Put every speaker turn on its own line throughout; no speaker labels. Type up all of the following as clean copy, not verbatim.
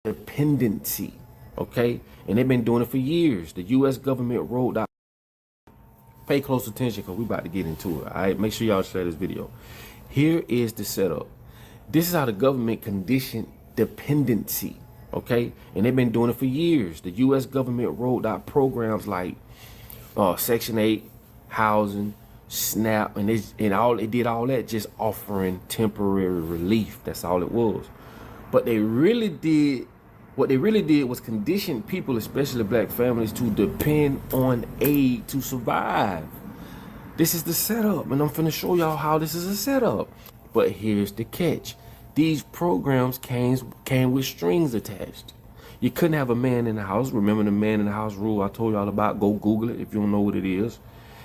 dependency, okay? And they've been doing it for years. The U.S. government rolled out. Pay close attention because we about to get into it. All right, make sure y'all share this video. Here is the setup. This is how the government conditioned dependency, okay? And they've been doing it for years. The U.S. government rolled out programs like Section 8, housing, SNAP, and they did all that just offering temporary relief. That's all it was. But what they really did was condition people, especially black families, to depend on aid to survive. This is the setup, and I'm finna show y'all how this is a setup. But here's the catch. These programs came with strings attached. You couldn't have a man in the house. Remember the man in the house rule I told y'all about? Go Google it if you don't know what it is.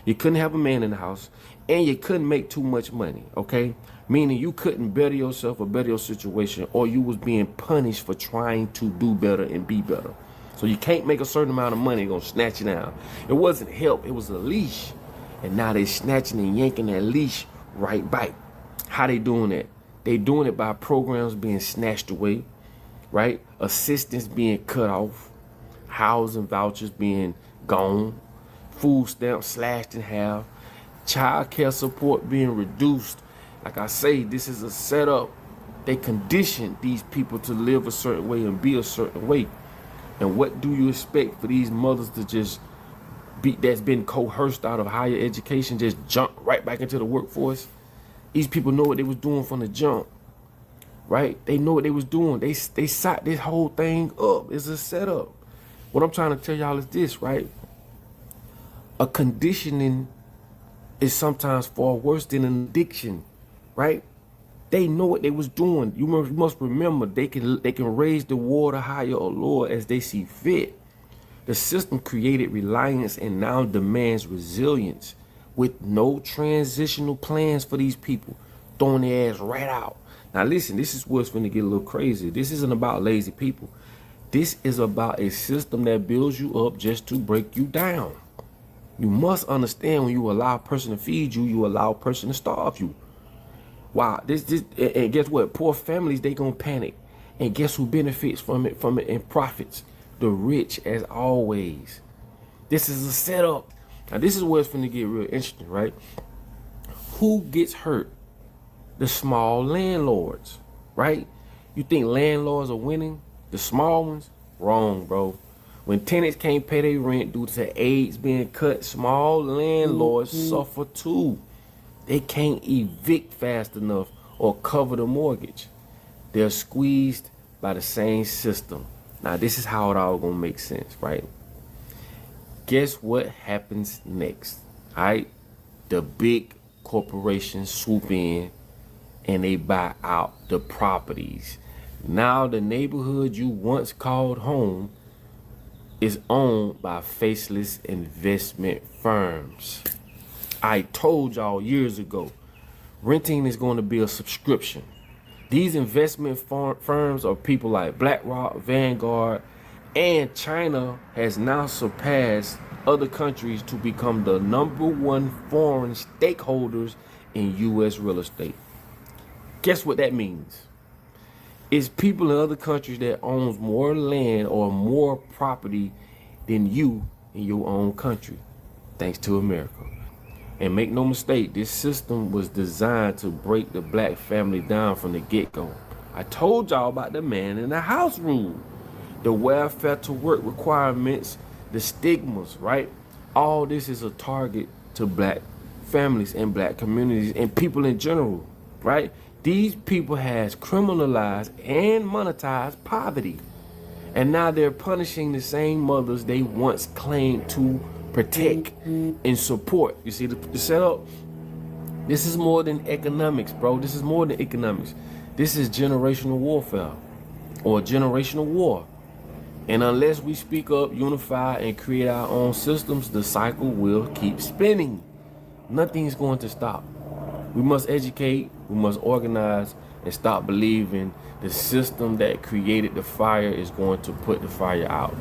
You couldn't have a man in the house, and you couldn't make too much money, okay? Meaning you couldn't better yourself or better your situation, or you was being punished for trying to do better and be better. So you can't make a certain amount of money, gonna snatch you down. It wasn't help, it was a leash. And now they snatching and yanking that leash right back. How they doing that? They doing it by programs being snatched away, right? Assistance being cut off, housing vouchers being gone, food stamps slashed in half, child care support being reduced. Like I say, this is a setup. They conditioned these people to live a certain way and be a certain way. And what do you expect for these mothers to just be, that's been coerced out of higher education, just jump right back into the workforce? These people know what they was doing from the jump, right? They know what they was doing. They set this whole thing up. It's a setup. What I'm trying to tell y'all is this, right? A conditioning is sometimes far worse than an addiction, right? They know what they was doing. You must remember, they can raise the water higher or lower as they see fit. The system created reliance and now demands resilience with no transitional plans for these people, throwing their ass right out. Now listen, this is what's going to get a little crazy. This isn't about lazy people. This is about a system that builds you up just to break you down. You must understand, when you allow a person to feed you, you allow a person to starve you. Wow, and guess what? Poor families, they gonna panic. And guess who benefits from it and profits? The rich, as always. This is a setup. Now this is where it's gonna get real interesting, right? Who gets hurt? The small landlords, right? You think landlords are winning? The small ones? Wrong, bro. When tenants can't pay their rent due to aids being cut, small landlords suffer too. They can't evict fast enough or cover the mortgage. They're squeezed by the same system. Now, this is how it all gonna make sense, right? Guess what happens next, all right? The big corporations swoop in and they buy out the properties. Now, the neighborhood you once called home is owned by faceless investment firms. I told y'all years ago, renting is going to be a subscription. These investment firms are people like BlackRock, Vanguard, and China has now surpassed other countries to become the #1 foreign stakeholders in U.S. real estate. Guess what that means? It's people in other countries that owns more land or more property than you in your own country, thanks to America. And make no mistake, this system was designed to break the black family down from the get-go. I told y'all about the man in the house rule, the welfare to work requirements, the stigmas, right? All this is a target to black families and black communities and people in general, right? These people has criminalized and monetized poverty. And now they're punishing the same mothers they once claimed to protect and support. You see the setup? This is more than economics, bro. This is more than economics. This is generational warfare or generational war. And unless we speak up, unify, and create our own systems, the cycle will keep spinning. Nothing's going to stop. We must educate, we must organize, and stop believing the system that created the fire is going to put the fire out.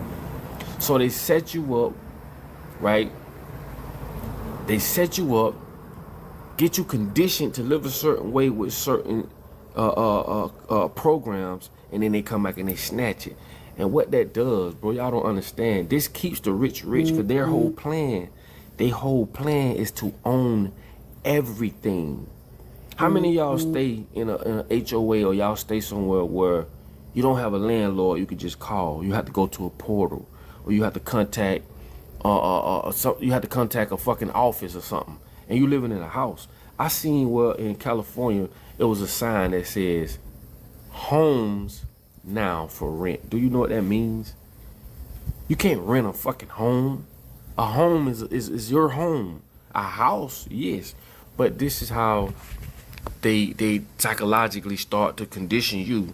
So they set you up, right? They set you up, get you conditioned to live a certain way with certain programs, and then they come back and they snatch it. And what that does, bro, y'all don't understand. This keeps the rich rich, because their whole plan is to own everything. How many of y'all stay in a HOA, or y'all stay somewhere where you don't have a landlord you could just call? You have to go to a portal, or you have to contact you have to contact a fucking office or something, and you living in a house. I seen where in California it was a sign that says homes now for rent. Do you know what that means? You can't rent a fucking home. A home is your home. A house, yes, but this is how they psychologically start to condition you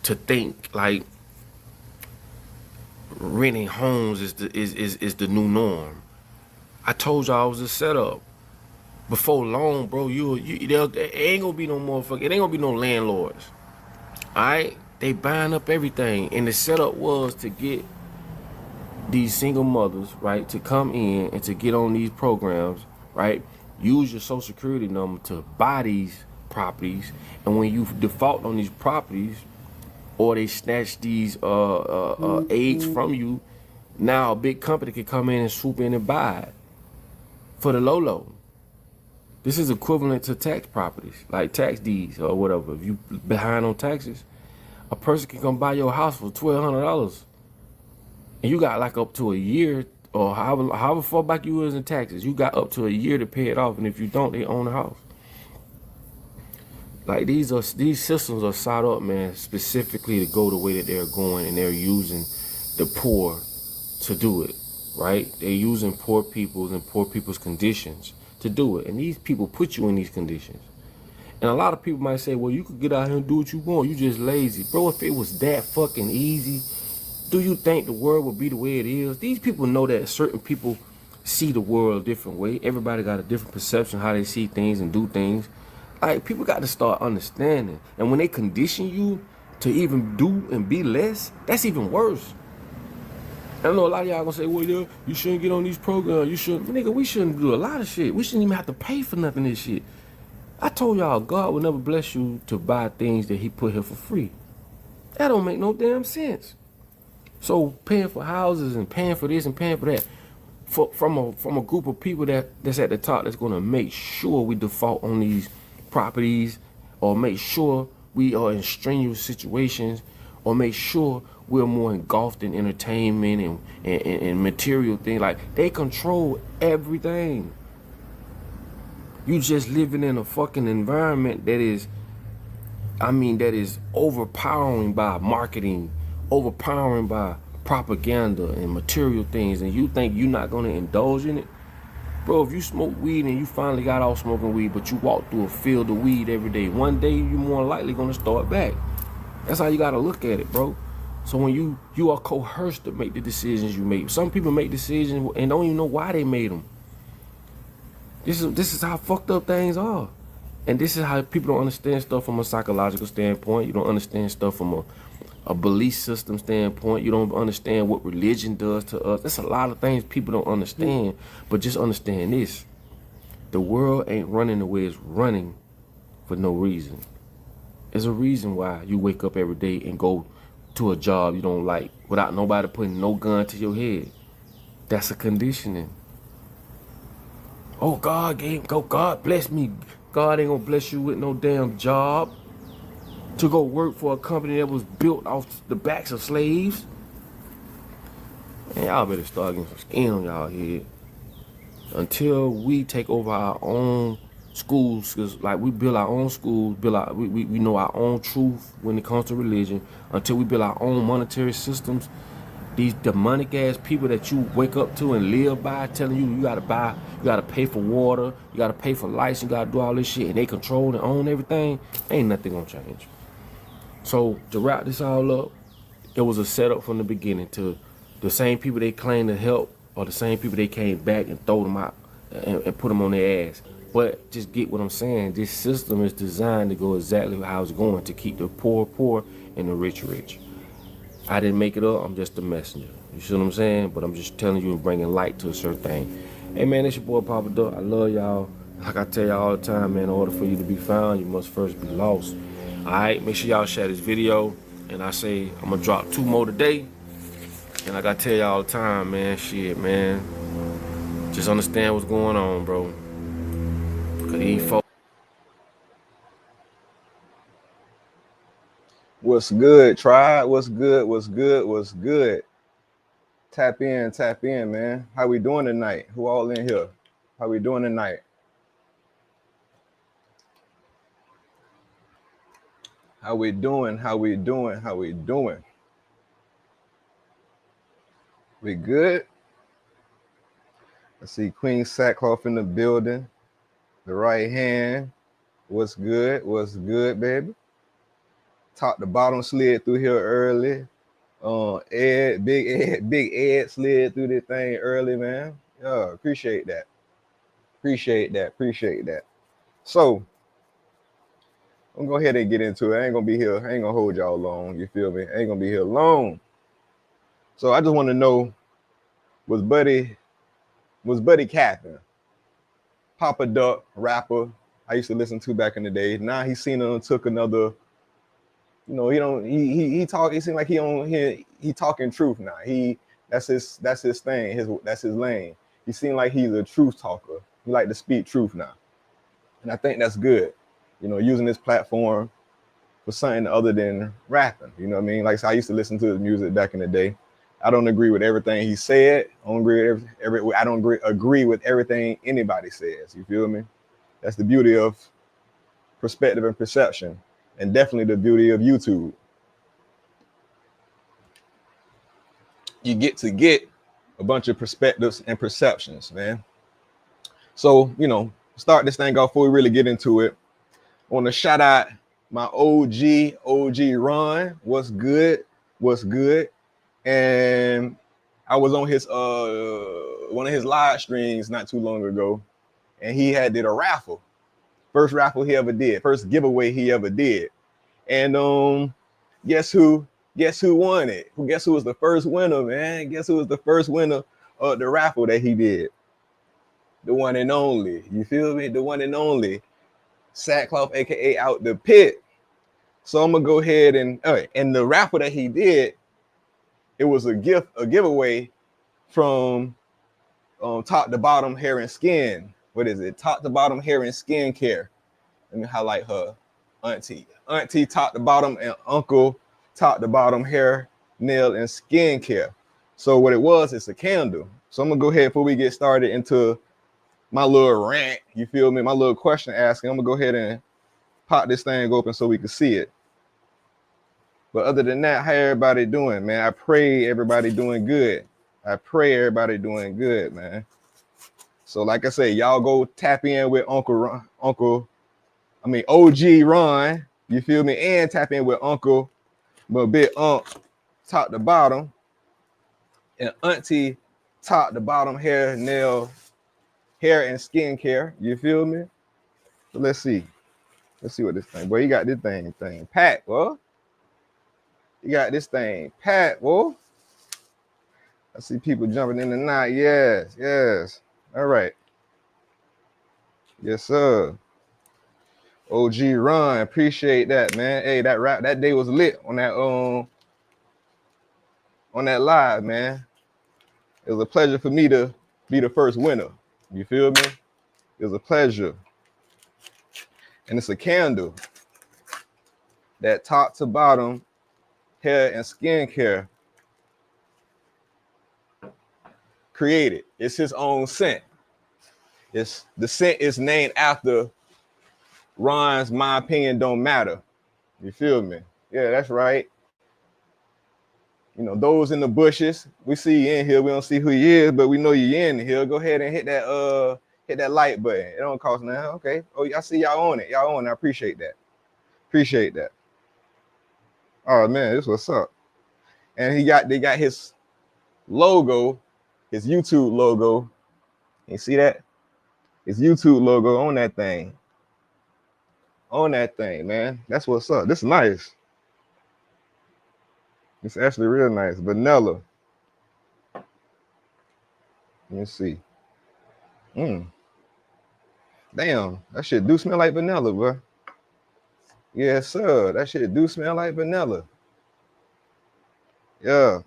to think like renting homes is the new norm. I told y'all it was a setup. Before long, bro, there ain't gonna be no motherfucker. It ain't gonna be no landlords. All right, they buying up everything, and the setup was to get these single mothers, right, to come in and to get on these programs, right. Use your social security number to buy these properties, and when you default on these properties, or they snatch these aids from you, now a big company can come in and swoop in and buy it for the low. This is equivalent to tax properties, like tax deeds or whatever. If you behind on taxes, a person can come buy your house for $1,200, and you got like up to a year, or however far back you was in taxes, you got up to a year to pay it off, and if you don't, they own the house. Like these systems are set up, man, specifically to go the way that they're going, and they're using the poor to do it, right? They're using poor people's and poor people's conditions to do it, and these people put you in these conditions. And a lot of people might say, well, you could get out here and do what you want, you just lazy. Bro, if it was that fucking easy, do you think the world would be the way it is? These people know that certain people see the world a different way. Everybody got a different perception how they see things and do things. Like, people got to start understanding. And when they condition you to even do and be less, that's even worse. I know a lot of y'all gonna say, well, yeah, you shouldn't get on these programs. You shouldn't. Nigga, we shouldn't do a lot of shit. We shouldn't even have to pay for nothing of this shit. I told y'all, God will never bless you to buy things that he put here for free. That don't make no damn sense. So paying for houses and paying for this and paying for that, from a group of people that's at the top, that's gonna make sure we default on these properties, or make sure we are in strenuous situations, or make sure we're more engulfed in entertainment and material things. Like, they control everything. You just living in a fucking environment that is overpowering by marketing, overpowering by propaganda and material things, and you think you're not gonna indulge in it? Bro, if you smoke weed and you finally got off smoking weed, but you walk through a field of weed every day, one day you're more likely gonna start back. That's how you gotta look at it, bro. So when you are coerced to make the decisions you make. Some people make decisions and don't even know why they made them. This is how fucked up things are. And this is how people don't understand stuff from a psychological standpoint. You don't understand stuff from a belief system standpoint. You don't understand what religion does to us. There's a lot of things people don't understand. But just understand this. The world ain't running the way it's running for no reason. There's a reason why you wake up every day and go to a job you don't like without nobody putting no gun to your head. That's a conditioning. Oh, God bless me. God ain't gonna bless you with no damn job to go work for a company that was built off the backs of slaves. Man, y'all better start getting some skin on y'all head. Until we take over our own schools, because like we build our own schools, we know our own truth when it comes to religion. Until we build our own monetary systems, these demonic ass people that you wake up to and live by, telling you gotta pay for water, you gotta pay for lights, you gotta do all this shit, and they control and own everything, ain't nothing gonna change. So to wrap this all up, it was a setup from the beginning. To the same people they claim to help, or the same people they came back and throw them out and put them on their ass. But just get what I'm saying. This system is designed to go exactly how it's going, to keep the poor poor and the rich rich. I didn't make it up. I'm just a messenger. You see what I'm saying? But I'm just telling you and bringing light to a certain thing. Hey, man, it's your boy Papa Duck. I love y'all. Like I tell y'all all the time, man, in order for you to be found, you must first be lost. All right, make sure y'all share this video. And I say I'm gonna drop 2 more today. And like I tell y'all all the time, man, shit, man. Just understand what's going on, bro. Cause these folks.
What's good, tribe? What's good? What's good? What's good? Tap in, man. How we doing tonight? Who all in here? How we doing tonight? How we doing? How we doing? How we doing? We good? I see Queen Sackcloth in the building. The right hand. What's good? What's good, baby? Top to bottom slid through here early. Big Ed slid through this thing early, man. Yeah, appreciate that. Appreciate that. So I'm gonna go ahead and get into it. I ain't gonna be here. I ain't gonna hold y'all long. You feel me? I ain't gonna be here long. So I just want to know, was Buddy capping? Papa Duck, rapper I used to listen to back in the day. Now he's seen him took another. You know, he talk. It seems like he talking truth now. That's his thing. That's his lane. He seems like he's a truth talker. He like to speak truth now, and I think that's good. You know, using this platform for something other than rapping. You know what I mean? Like, so I used to listen to his music back in the day. I don't agree with everything he said. I don't agree with everything anybody says. You feel me? That's the beauty of perspective and perception, and definitely the beauty of YouTube. You get to get a bunch of perspectives and perceptions, man. So, you know, start this thing off before we really get into it. I want to shout out my OG Ron. What's good? And I was on his one of his live streams not too long ago, and he did a raffle. First raffle he ever did, first giveaway he ever did. And guess who won it? Guess who was the first winner, man? Guess who was the first winner of the raffle that he did? The one and only. You feel me? The one and only Sackcloth, aka Out the Pit. So I'm gonna go ahead and the raffle that he did, it was a giveaway from Top to Bottom Hair and Skin. What is it? Top to Bottom Hair and Skin Care. Let me highlight her. Auntie Top to Bottom and Uncle Top to Bottom Hair, Nail, and Skin Care. So what it was, it's a candle. So I'm gonna go ahead before we get started into my little rant. You feel me? My little question asking. I'm gonna go ahead and pop this thing open so we can see it. But other than that, how everybody doing, man? I pray everybody doing good. Man. So like I say, y'all go tap in with OG Ron, you feel me? And tap in with Uncle, but big Unc, Top to Bottom, and Auntie, Top to Bottom Hair, Nail, Hair and Skin Care, you feel me? So let's see what this thing, boy, you got this thing packed, boy. You got this thing packed, boy. I see people jumping in the night. Yes. All right. Yes, sir. OG Ron, appreciate that, man. Hey, that day was lit on that live, man. It was a pleasure for me to be the first winner. You feel me? It was a pleasure. And it's a candle that top to bottom hair and skin care created. It's his own scent. The scent is named after Ron's My Opinion Don't Matter. You feel me? Yeah, that's right. You know, those in the bushes, we see you in here. We don't see who you is, but we know you in here. Go ahead and hit that like button. It don't cost nothing. Okay. Oh, I see y'all on it. I appreciate that. Oh man, this what's up. And they got his logo, his YouTube logo. You see that? His YouTube logo on that thing. Man. That's what's up. This is nice. It's actually real nice. Vanilla. Let me see. Damn, that shit do smell like vanilla, bro. Yes, sir. That shit do smell like vanilla. Yeah,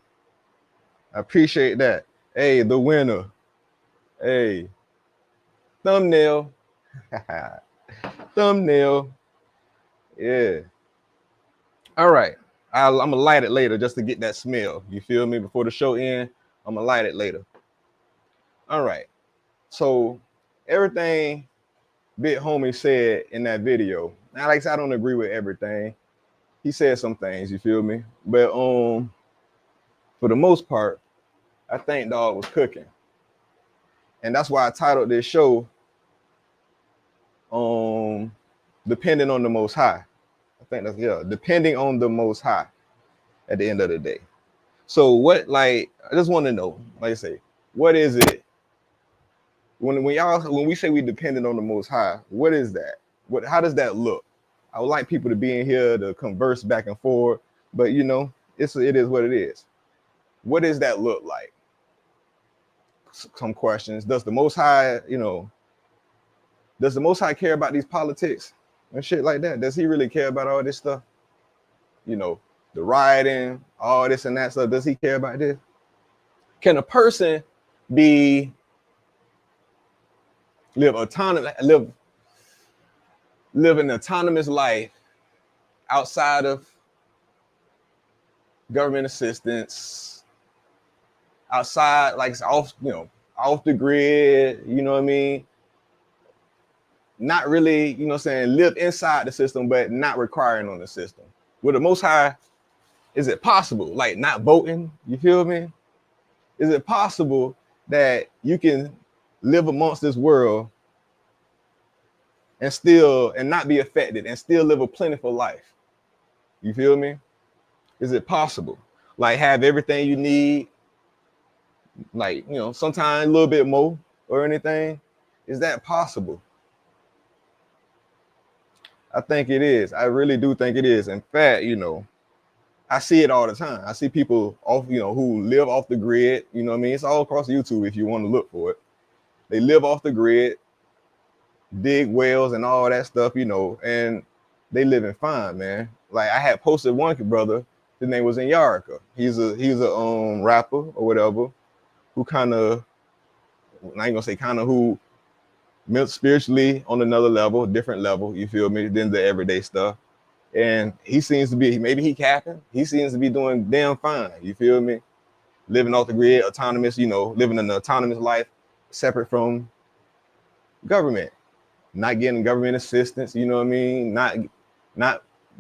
I appreciate that. Hey, the winner. Hey, thumbnail. Thumbnail. Yeah. All right. I'm gonna light it later just to get that smell. You feel me? Before the show end, I'm gonna light it later. All right. So everything Big Homie said in that video. Now, like I said, I don't agree with everything. He said some things, you feel me? But for the most part, I think dog was cooking. And that's why I titled this show Depending on the Most High. I think that's depending on the Most High at the end of the day. So what, like, I just want to know, like I say, what is it when we say we dependent on the Most High? What is that? How does that look? I would like people to be in here to converse back and forth, but you know, it is what it is. What does that look like? Some questions. Does the Most High, does the Most High care about these politics and shit like that? Does he really care about all this stuff? You know, the rioting, all this and that stuff. Does he care about this? Can a person live an autonomous life outside of government assistance, outside, like off the grid, you know what I mean? Not really, live inside the system, but not requiring on the system. With the Most High, is it possible? Like not voting, you feel me? Is it possible that you can live amongst this world and not be affected and still live a plentiful life? You feel me? Is it possible? Like have everything you need, like, sometimes a little bit more or anything? Is that possible? I think it is. I really do think it is. In fact, I see it all the time. I see people off, who live off the grid. You know what I mean? It's all across YouTube if you want to look for it. They live off the grid, dig wells and all that stuff, and they living fine, man. Like I had posted one brother, his name was Inyarika. He's a rapper or whatever, who kind of, I ain't gonna say kind of, who spiritually on another level, different level, you feel me, than the everyday stuff. And he seems to be, maybe he capping, he seems to be doing damn fine, you feel me? Living off the grid, autonomous, living an autonomous life, separate from government, not getting government assistance, you know what I mean? Not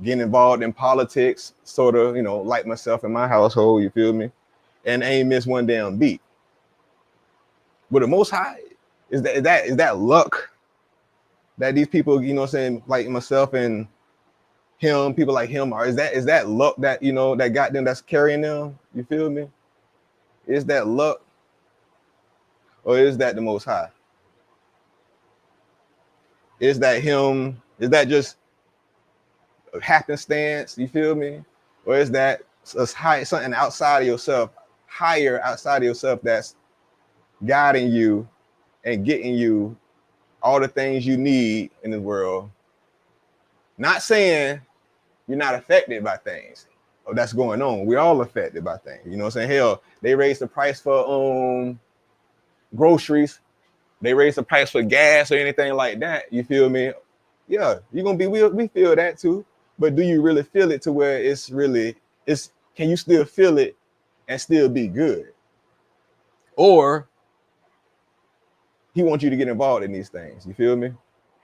getting involved in politics, sort of, like myself in my household, you feel me? And ain't miss one damn beat. But the Most High, is that luck that these people, like myself and him, people like him, is that luck that, that got them, that's carrying them? You feel me? Is that luck, or is that the Most High? Is that him? Is that just a happenstance? You feel me? Or is that something outside of yourself, higher outside of yourself, that's guiding you and getting you all the things you need in the world? Not saying you're not affected by things that's going on. We're all affected by things. You know what I'm saying? Hell, they raised the price for groceries. They raised the price for gas or anything like that. You feel me? Yeah, you're gonna be, we feel that too. But do you really feel it to where can you still feel it and still be good? Or he wants you to get involved in these things. You feel me?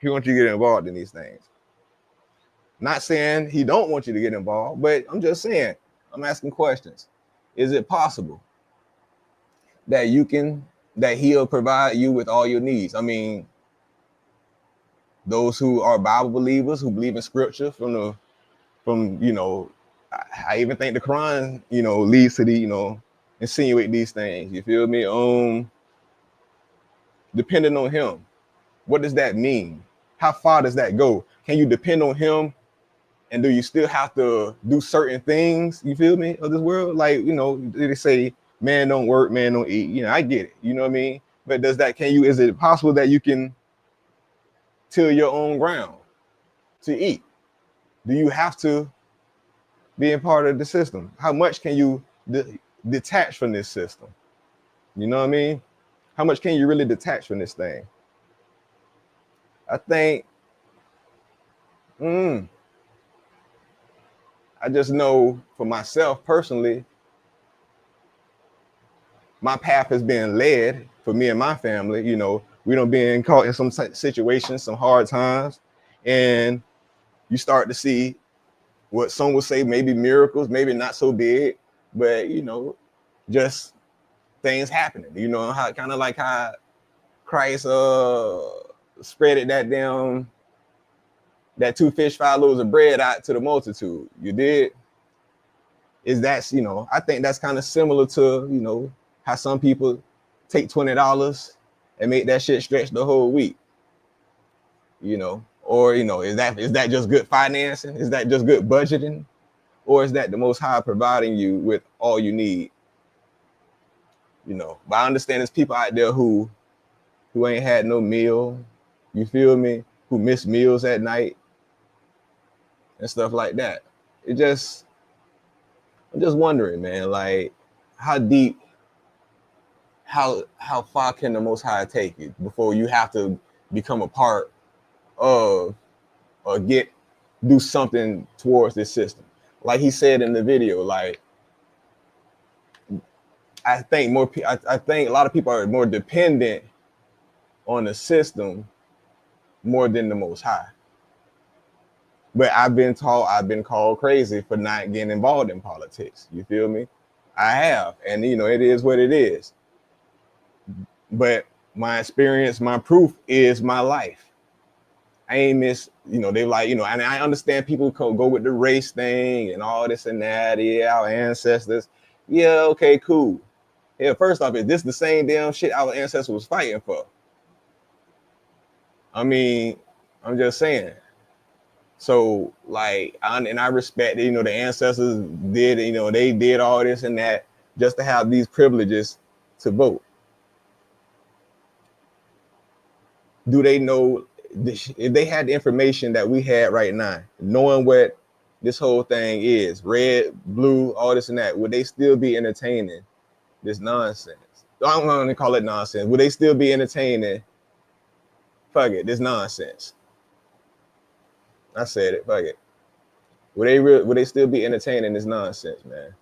He wants you to get involved in these things. Not saying he don't want you to get involved, but I'm just saying, I'm asking questions. Is it possible that he'll provide you with all your needs? I mean, those who are Bible believers, who believe in scripture I even think the Quran, leads to the, insinuate these things. You feel me? Depending on him. What does that mean? How far does that go? Can you depend on him? And do you still have to do certain things, you feel me, of this world? Like, they say, man don't work, man don't eat. I get it, you know what I mean? But is it possible that you can till your own ground to eat? Do you have to be a part of the system? How much can you detach from this system? You know what I mean? How much can you really detach from this thing? I think, I just know for myself personally, my path has been led for me and my family. You know, we don't been caught in some situations, some hard times, and you start to see what some would say maybe miracles, maybe not so big, but you know, just things happening. You know, how kind of like how Christ spread it that 2 fish, 5 loaves of bread out to the multitude. You did. Is that, you know, I think that's kind of similar to, you know, how some people take $20 and make that shit stretch the whole week. You know, or you know, is that just good financing? Is that just good budgeting? Or is that the Most High providing you with all you need? You know, but I understand there's people out there who ain't had no meal, you feel me, who miss meals at night and stuff like that. I'm just wondering, man, like how deep, how far can the Most High take you before you have to become a part of or do something towards this system? Like he said in the video, like I think a lot of people are more dependent on the system more than the Most High. But I've been called crazy for not getting involved in politics. You feel me? I have, and you know, it is what it is. But my experience, my proof is my life. I ain't miss, you know, they like, you know, and I understand people go with the race thing and all this and that. Yeah, our ancestors. Yeah, okay, cool. Yeah, first off, is this the same damn shit our ancestors was fighting for? I mean, I'm just saying. So, like, I respect, you know, the ancestors did, you know, they did all this and that just to have these privileges to vote. Do they know, if they had the information that we had right now, knowing what this whole thing is, red, blue, all this and that, would they still be entertaining this nonsense? I don't want to call it nonsense. Would they still be entertaining, fuck it, this nonsense? I said it, fuck it. Would they still be entertaining this nonsense, man?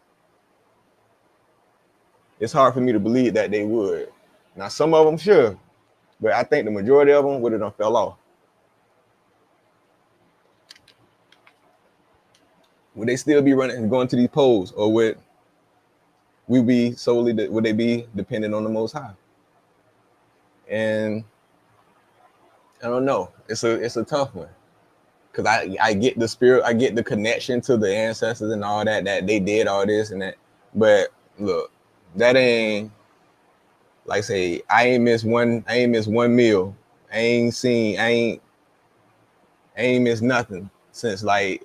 It's hard for me to believe that they would. Now, some of them sure, but I think the majority of them would have done fell off. Would they still be running and going to these polls, or would we be would they be dependent on the Most High? And I don't know. It's a tough one, because I get the spirit, I get the connection to the ancestors and all that they did all this and that. But look, that ain't, like say, I ain't missed one meal. I ain't missed nothing since I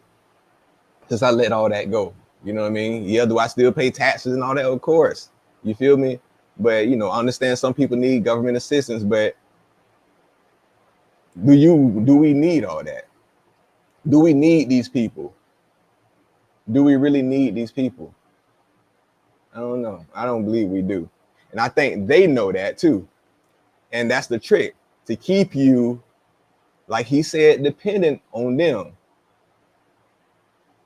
let all that go. You know what I mean? Yeah, do I still pay taxes and all that? Of course. You feel me? But you know, I understand some people need government assistance, but do we need all that? Do we need these people? Do we really need these people? I don't know. I don't believe we do. And I think they know that too. And that's the trick, to keep you, like he said, dependent on them.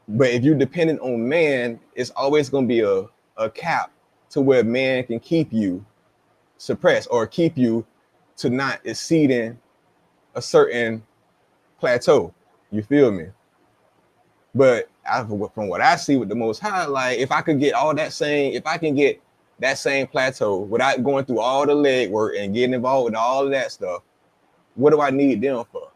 But if you're dependent on man, it's always going to be a cap to where man can keep you suppressed or keep you to not exceeding a certain plateau. You feel me? But from what I see with the Most High, like if I can get that same plateau without going through all the legwork and getting involved with all of that stuff, what do I need them for?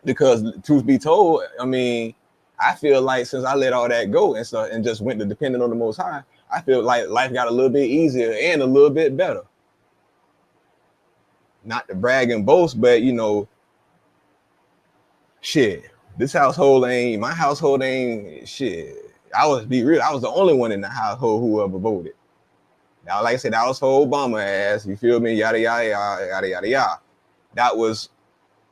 Because truth be told, I mean, I feel like since I let all that go and stuff and just went to depending on the Most High, I feel like life got a little bit easier and a little bit better. Not to brag and boast, but you know, shit, my household ain't shit. I was the only one in the household who ever voted. Now, like I said, that was for Obama ass, you feel me? Yada, yada, yada, yada, yada, yada. That was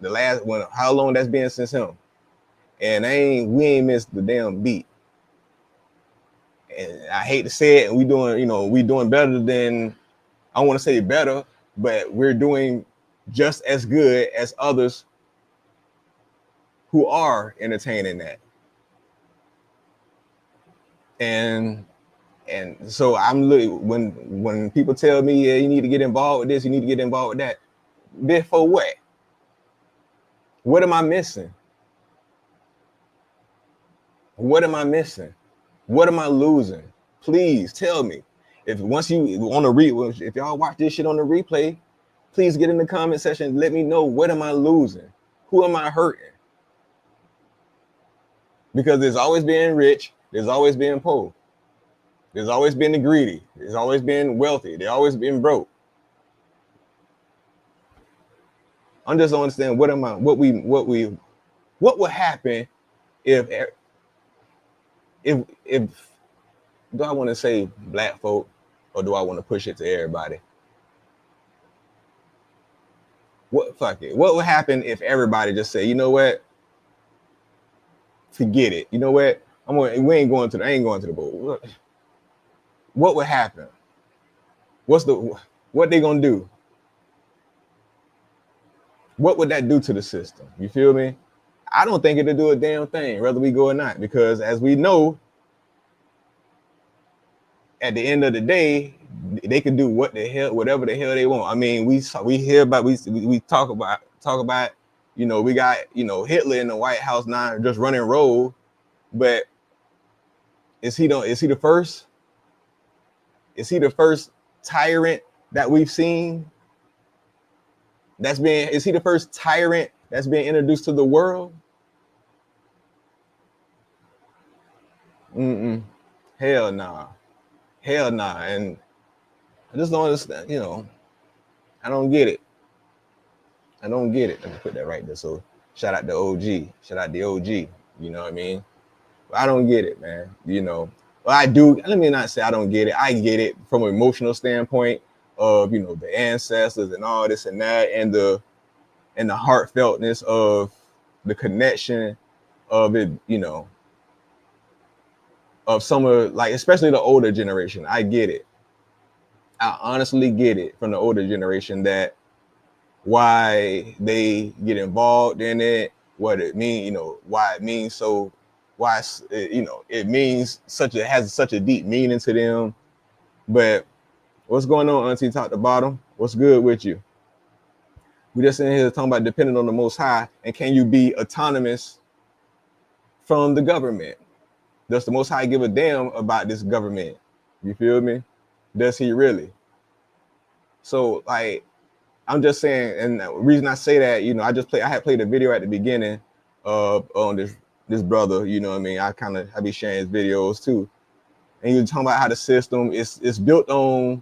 the last one. How long that's been since him? and we ain't missed the damn beat. And I hate to say it, we doing better than, I want to say better, but we're doing just as good as others who are entertaining that. And so I'm when people tell me, yeah, you need to get involved with this, you need to get involved with that. For what? What am I missing? What am I missing? What am I losing? Please tell me. If once you on the if y'all watch this shit on the replay, please get in the comment section. Let me know, what am I losing? Who am I hurting? Because there's always been rich, there's always been poor. There's always been the greedy. There's always been wealthy. There's always been broke. I'm just don't understand what would happen if do I want to say black folk, or do I want to push it to everybody? Fuck it. What would happen if everybody just say, you know what? Forget it. You know what? I ain't going to the boat. What would happen? What they gonna do? What would that do to the system? You feel me? I don't think it'll do a damn thing, whether we go or not, because as we know, at the end of the day, they can do whatever the hell they want. I mean, we hear about, we talk about, you know, we got, you know, Hitler in the White House now just running rogue, but is he the first? Is he the first tyrant that we've seen? Is he the first tyrant that's been introduced to the world? Hell nah. Hell nah. And I just don't understand, you know, I don't get it. Let me put that right there. So shout out to OG. Shout out to OG. You know what I mean? But I don't get it, man. You know, well, I do. Let me not say I don't get it. I get it from an emotional standpoint of, you know, the ancestors and all this and that, and the heartfeltness of the connection of it, you know, of some of, like, especially the older generation. I get it. I honestly get it from the older generation, that why they get involved in it, what it means, you know, why it means so, why, you know, it means has such a deep meaning to them. But what's going on, Auntie Top to Bottom? What's good with you? We just in here talking about depending on the Most High, and can you be autonomous from the government? Does the Most High give a damn about this government? You feel me? Does he really? So, like, I'm just saying, and the reason I say that, you know, I had played a video at the beginning on this brother, you know what I mean? I be sharing his videos too. And you're talking about how the system is built on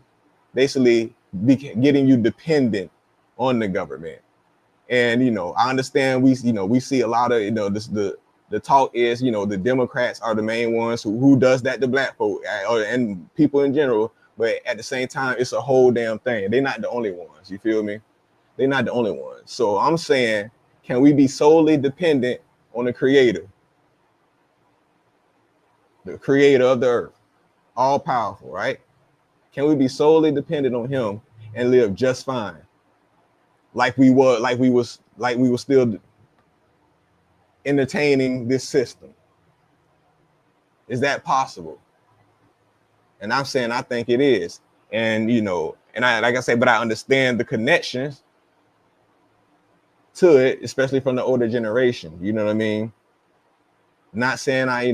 basically getting you dependent on the government. And, you know, I understand we see a lot of, you know, the talk is, you know, the Democrats are the main ones who does that to black folk and people in general. But at the same time, it's a whole damn thing. They're not the only ones. You feel me? They're not the only ones. So I'm saying, can we be solely dependent on the creator of the earth, all powerful, right? Can we be solely dependent on him and live just fine? Like we were still entertaining this system. Is that possible? And I'm saying, I think it is. And, you know, and like I say, but I understand the connections to it, especially from the older generation. You know what I mean? Not saying I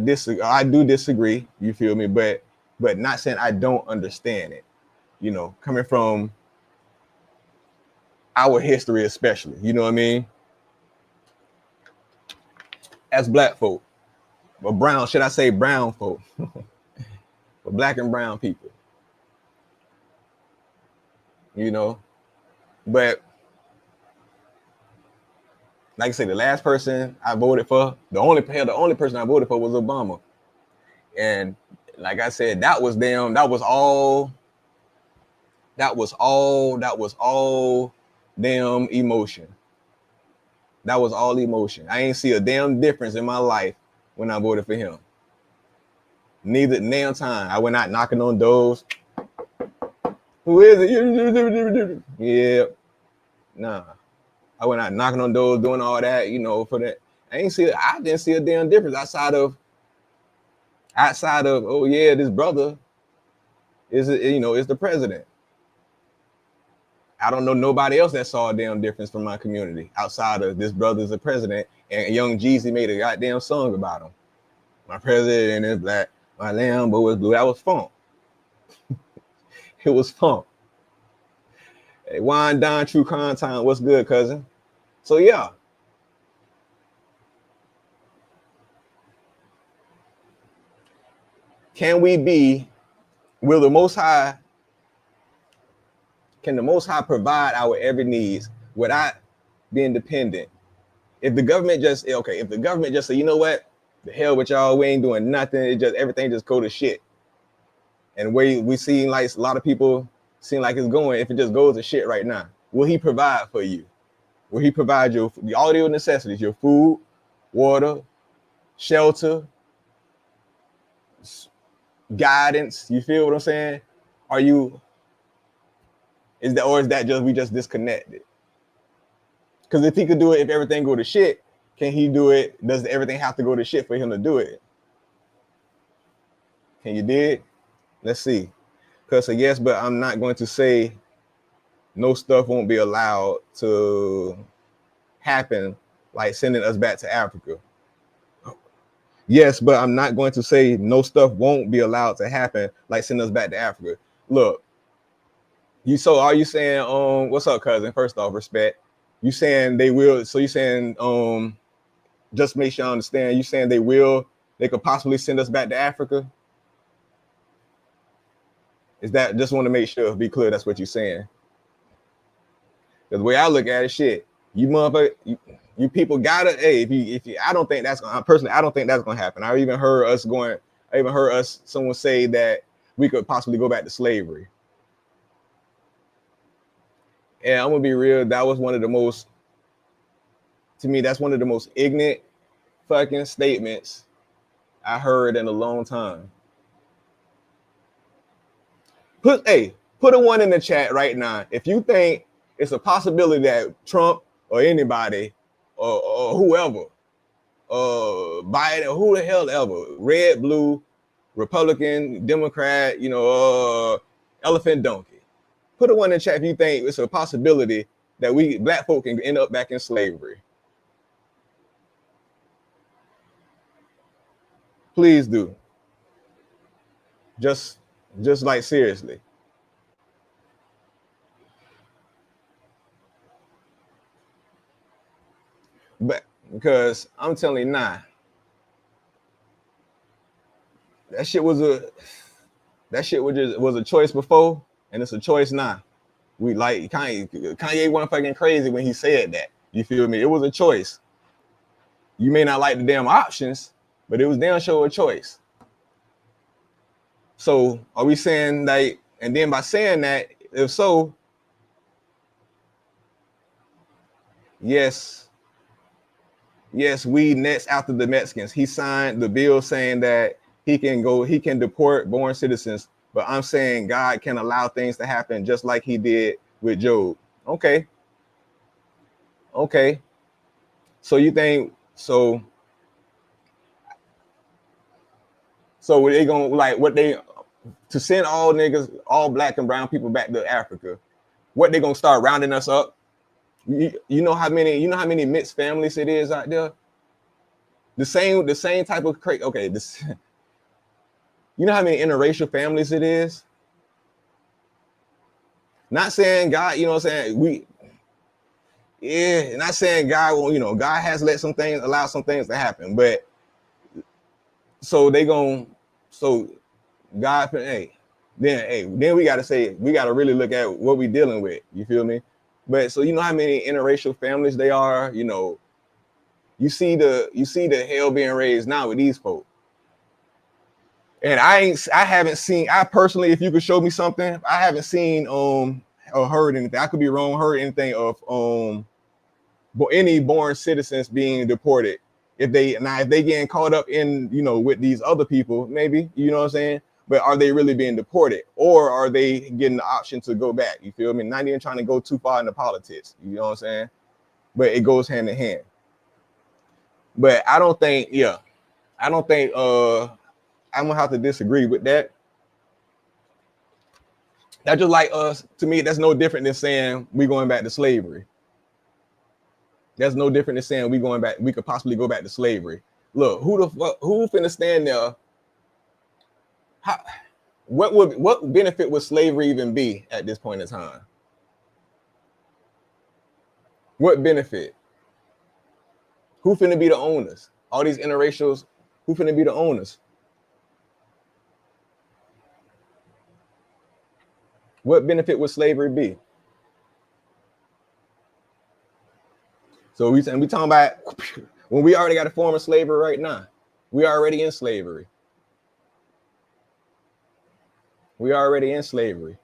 disagree. I do disagree. You feel me? But not saying I don't understand it. You know, coming from our history, especially. You know what I mean? As black folk, or brown, should I say brown folk? For black and brown people. You know, but like I said, the last person I voted for, the only person I voted for was Obama. And like I said, that was all damn emotion. That was all emotion. I ain't see a damn difference in my life when I voted for him. Neither damn time. I went out knocking on doors. Who is it? Yeah. Nah. I went out knocking on doors, doing all that, you know, for that. I didn't see a damn difference outside of, oh yeah, this brother is, you know, is the president. I don't know nobody else that saw a damn difference from my community outside of this brother's the president, and Young Jeezy made a goddamn song about him. My president is black, my Lambo is blue. That was funk. It was funk. Hey, Wine Don True Content, what's good, cousin? So yeah. Can the Most High provide our every needs without being dependent? If the government just say, you know what, the hell with y'all, we ain't doing nothing, everything just go to shit. And we see like a lot of people seem like it's going, if it just goes to shit right now, will he provide for you? Will he provide you all your necessities, your food, water, shelter, guidance? You feel what I'm saying? Is that just we just disconnected? Because if he could do it, if everything go to shit, can he do it? Does everything have to go to shit for him to do it? Can you dig? Let's see. Because yes, but I'm not going to say no stuff won't be allowed to happen, like sending us back to Africa. Yes, but I'm not going to say no stuff won't be allowed to happen, like sending us back to Africa. Look, are you saying, what's up, cousin? First off, respect. You saying they will, so you saying, just make sure I understand, you saying they could possibly send us back to Africa? Is that, just want to make sure, be clear, that's what you're saying? Because the way I look at it, shit, you motherfucker, you people gotta, hey, if you, I don't think that's gonna, personally, I don't think that's gonna happen. I even heard someone say that we could possibly go back to slavery. And I'm gonna be real, that was one of the most, to me, that's one of the most ignorant fucking statements I heard in a long time. Put a 1 in the chat right now if you think it's a possibility that Trump or anybody or whoever, Biden, or who the hell ever, red, blue, Republican, Democrat, you know, elephant donkey. Put a 1 in the chat if you think it's a possibility that we black folk can end up back in slavery. Please do. Just like seriously. But because I'm telling you now, that shit was a choice before, and it's a choice now. We like Kanye went fucking crazy when he said that. You feel me? It was a choice. You may not like the damn options, but it was damn sure a choice. So are we saying like, and then by saying that, if so, yes, we next after the Mexicans. He signed the bill saying that he can deport born citizens, but I'm saying God can allow things to happen just like he did with Job. Okay. So you think, so were they gonna, like, to send all niggas, all black and brown people back to Africa, what they gonna start rounding us up? You know how many mixed families it is out there? The same type of okay, you know how many interracial families it is? Not saying God, you know what I'm saying? Not saying God will, you know, God has allowed some things to happen, but so God, then we gotta really look at what we dealing with. You feel me? But so you know how many interracial families they are, you know, you see the hell being raised now with these folks. And I haven't seen, I personally, if you could show me something, I haven't seen or heard anything. I could be wrong, heard anything of but any born citizens being deported. If they getting caught up in, you know, with these other people, maybe, you know what I'm saying? But are they really being deported, or are they getting the option to go back? You feel me? Not even trying to go too far into politics, you know what I'm saying? But it goes hand in hand. But I don't think I'm gonna have to disagree with that. That's just like us. To me, that's no different than saying we going back to slavery. That's no different than saying we going back. We could possibly go back to slavery. Look, who finna stand there? What benefit would slavery even be at this point in time? What benefit? Who finna be the owners? All these interracials, who finna be the owners? What benefit would slavery be? So we talking about when we already got a form of slavery right now. We already in slavery. We already in slavery.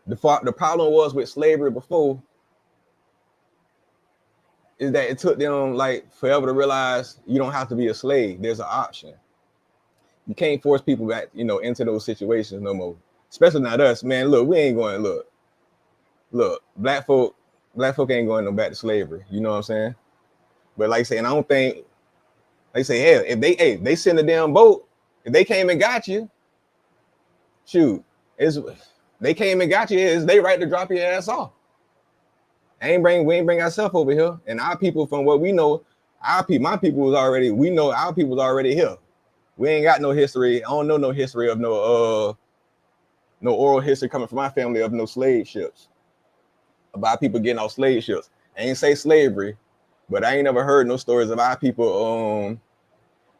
The problem was with slavery before is that it took them like forever to realize you don't have to be a slave. There's an option. You can't force people back, you know, into those situations no more. Especially not us, man. Look, we ain't going. Look. Black folk ain't going no back to slavery. You know what I'm saying? But like I say, and I don't think they say, hell, if they send a damn boat, if they came and got you, shoot, they came and got you, is they right to drop your ass off. We ain't bring ourselves over here. And our people, from what we know, our people was already here. We ain't got no history. I don't know no history of no oral history coming from my family of no slave ships. About people getting off slave ships. I ain't say slavery, but I ain't never heard no stories of our people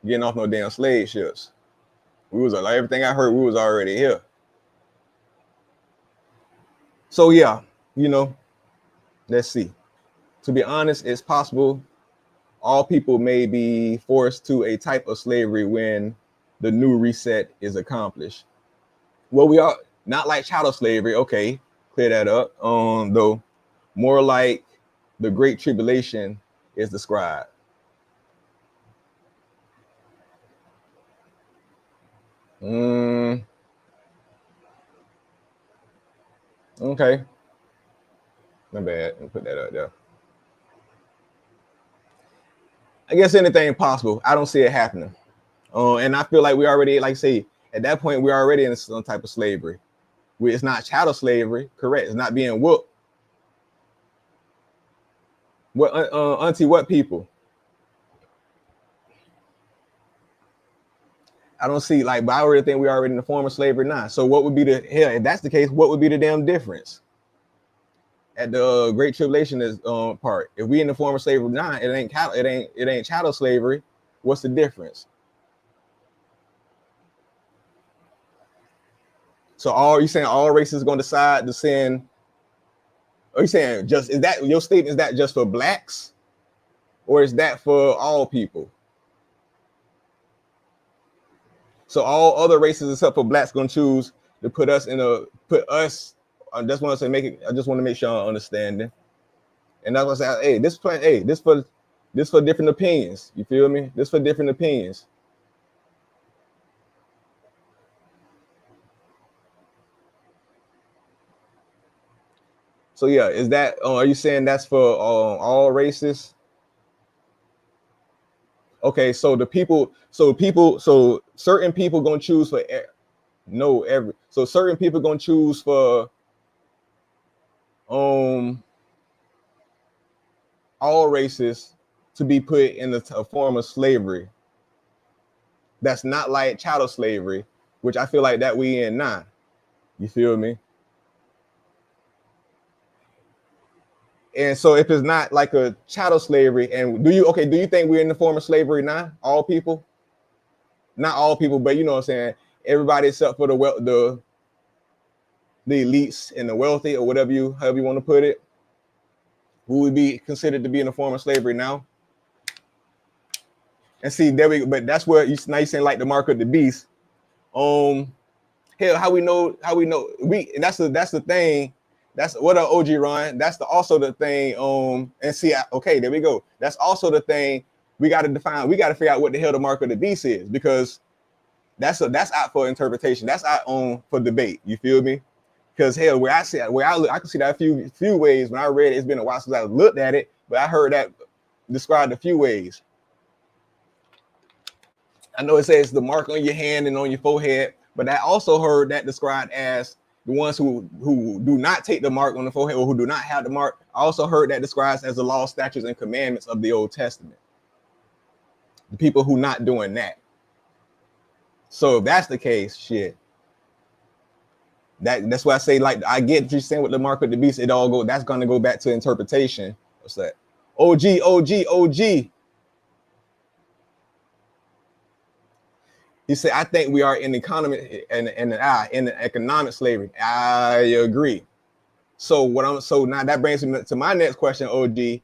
getting off no damn slave ships. We was like everything I heard, we was already here. So yeah, you know, let's see. To be honest, it's possible all people may be forced to a type of slavery when the new reset is accomplished. Well, we are not like chattel slavery. Okay, clear that up. Though more like the Great Tribulation is described. Okay. My bad. I'll put that up there. I guess anything possible. I don't see it happening. And I feel like we already, like say, at that point, we're already in some type of slavery. It's not chattel slavery, correct? It's not being whooped. What, auntie, what people? I don't see, like, but I already think we're already in the form of slavery now. So what would be the, hell, if that's the case, what would be the damn difference? At the Great Tribulation is part. If we in the form of slavery now, it ain't chattel slavery. What's the difference? So you saying all races going to decide to send? Are you saying just, is that your statement? Is that just for blacks, or is that for all people? So all other races except for blacks going to choose to put us. I just want to say I just want to make sure I'm understanding. And that's what I say. Hey, this for different opinions. You feel me? This for different opinions. So yeah, is that? Are you saying that's for all races? Okay, so certain people gonna choose for so certain people gonna choose for all races to be put in a form of slavery. That's not like chattel slavery, which I feel like that we in now. You feel me? And so if it's not like a chattel slavery, and do you think we're in the form of slavery now? All people? Not all people, but you know what I'm saying? Everybody except for the elites and the wealthy, or however you want to put it, who would be considered to be in the form of slavery now. And see, but that's where now you're saying like the mark of the beast. Hell, how we know and that's the thing. That's what a OG Ron. That's also the thing. And see, okay, there we go. That's also the thing we got to define. We got to figure out what the hell the mark of the beast is, because that's out for interpretation. That's out for debate. You feel me? Because hell, where I can see that a few ways. When I read it, it's been a while since I looked at it, but I heard that described a few ways. I know it says the mark on your hand and on your forehead, but I also heard that described as the ones who do not take the mark on the forehead, or who do not have the mark. I also heard that described as the law, statutes, and commandments of the Old Testament. The people who not doing that. So if that's the case, shit. That's why I say, like, I get what you're saying with the mark of the beast. That's gonna go back to interpretation. What's that? OG. He said, I think we are in economic slavery. I agree. So now that brings me to my next question, OG.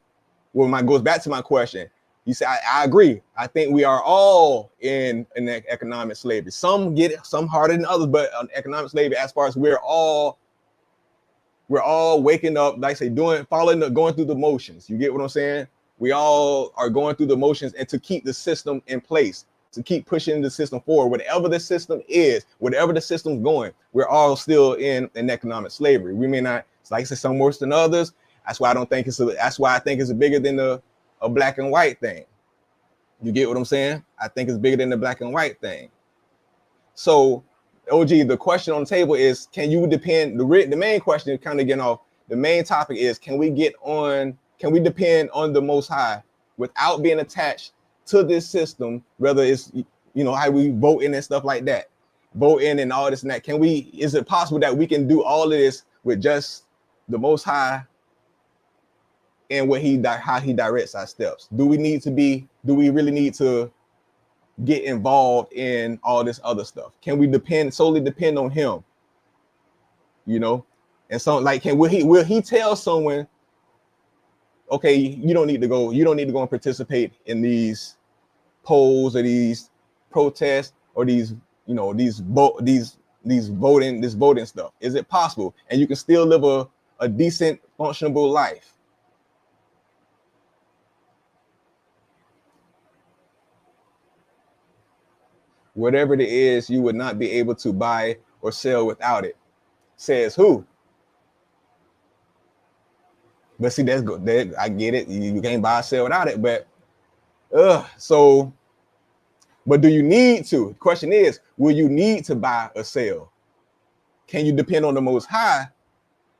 Goes back to my question. You said, I agree. I think we are all in economic slavery. Some get it, some harder than others, but economic slavery, as far as we're all waking up, like I say, going through the motions. You get what I'm saying? We all are going through the motions, and to keep the system in place, to keep pushing the system forward, whatever the system is, whatever the system's going, we're all still in economic slavery. We may not, like I said, some worse than others. That's why I think it's bigger than a black and white thing. You get what I'm saying? I think it's bigger than the black and white thing. So, OG, the question on the table is, can you depend? The main question is kind of getting off. The main topic is, can we depend on the Most High without being attached to this system, whether it's, how we vote in and stuff like that, vote in and all this and that. Is it possible that we can do all of this with just the Most High and how he directs our steps? Do we really need to get involved in all this other stuff? Can we solely depend on him? And so, like, will he tell someone, okay, you don't need to go and participate in these polls or these protests or this voting stuff? Is it possible? And you can still live a decent, functionable life? Whatever it is, you would not be able to buy or sell without it. Says who? But see, that's good. I get it. You can't buy or sell without it. But but do you need to? The question is, will you need to buy or sell? Can you depend on the Most High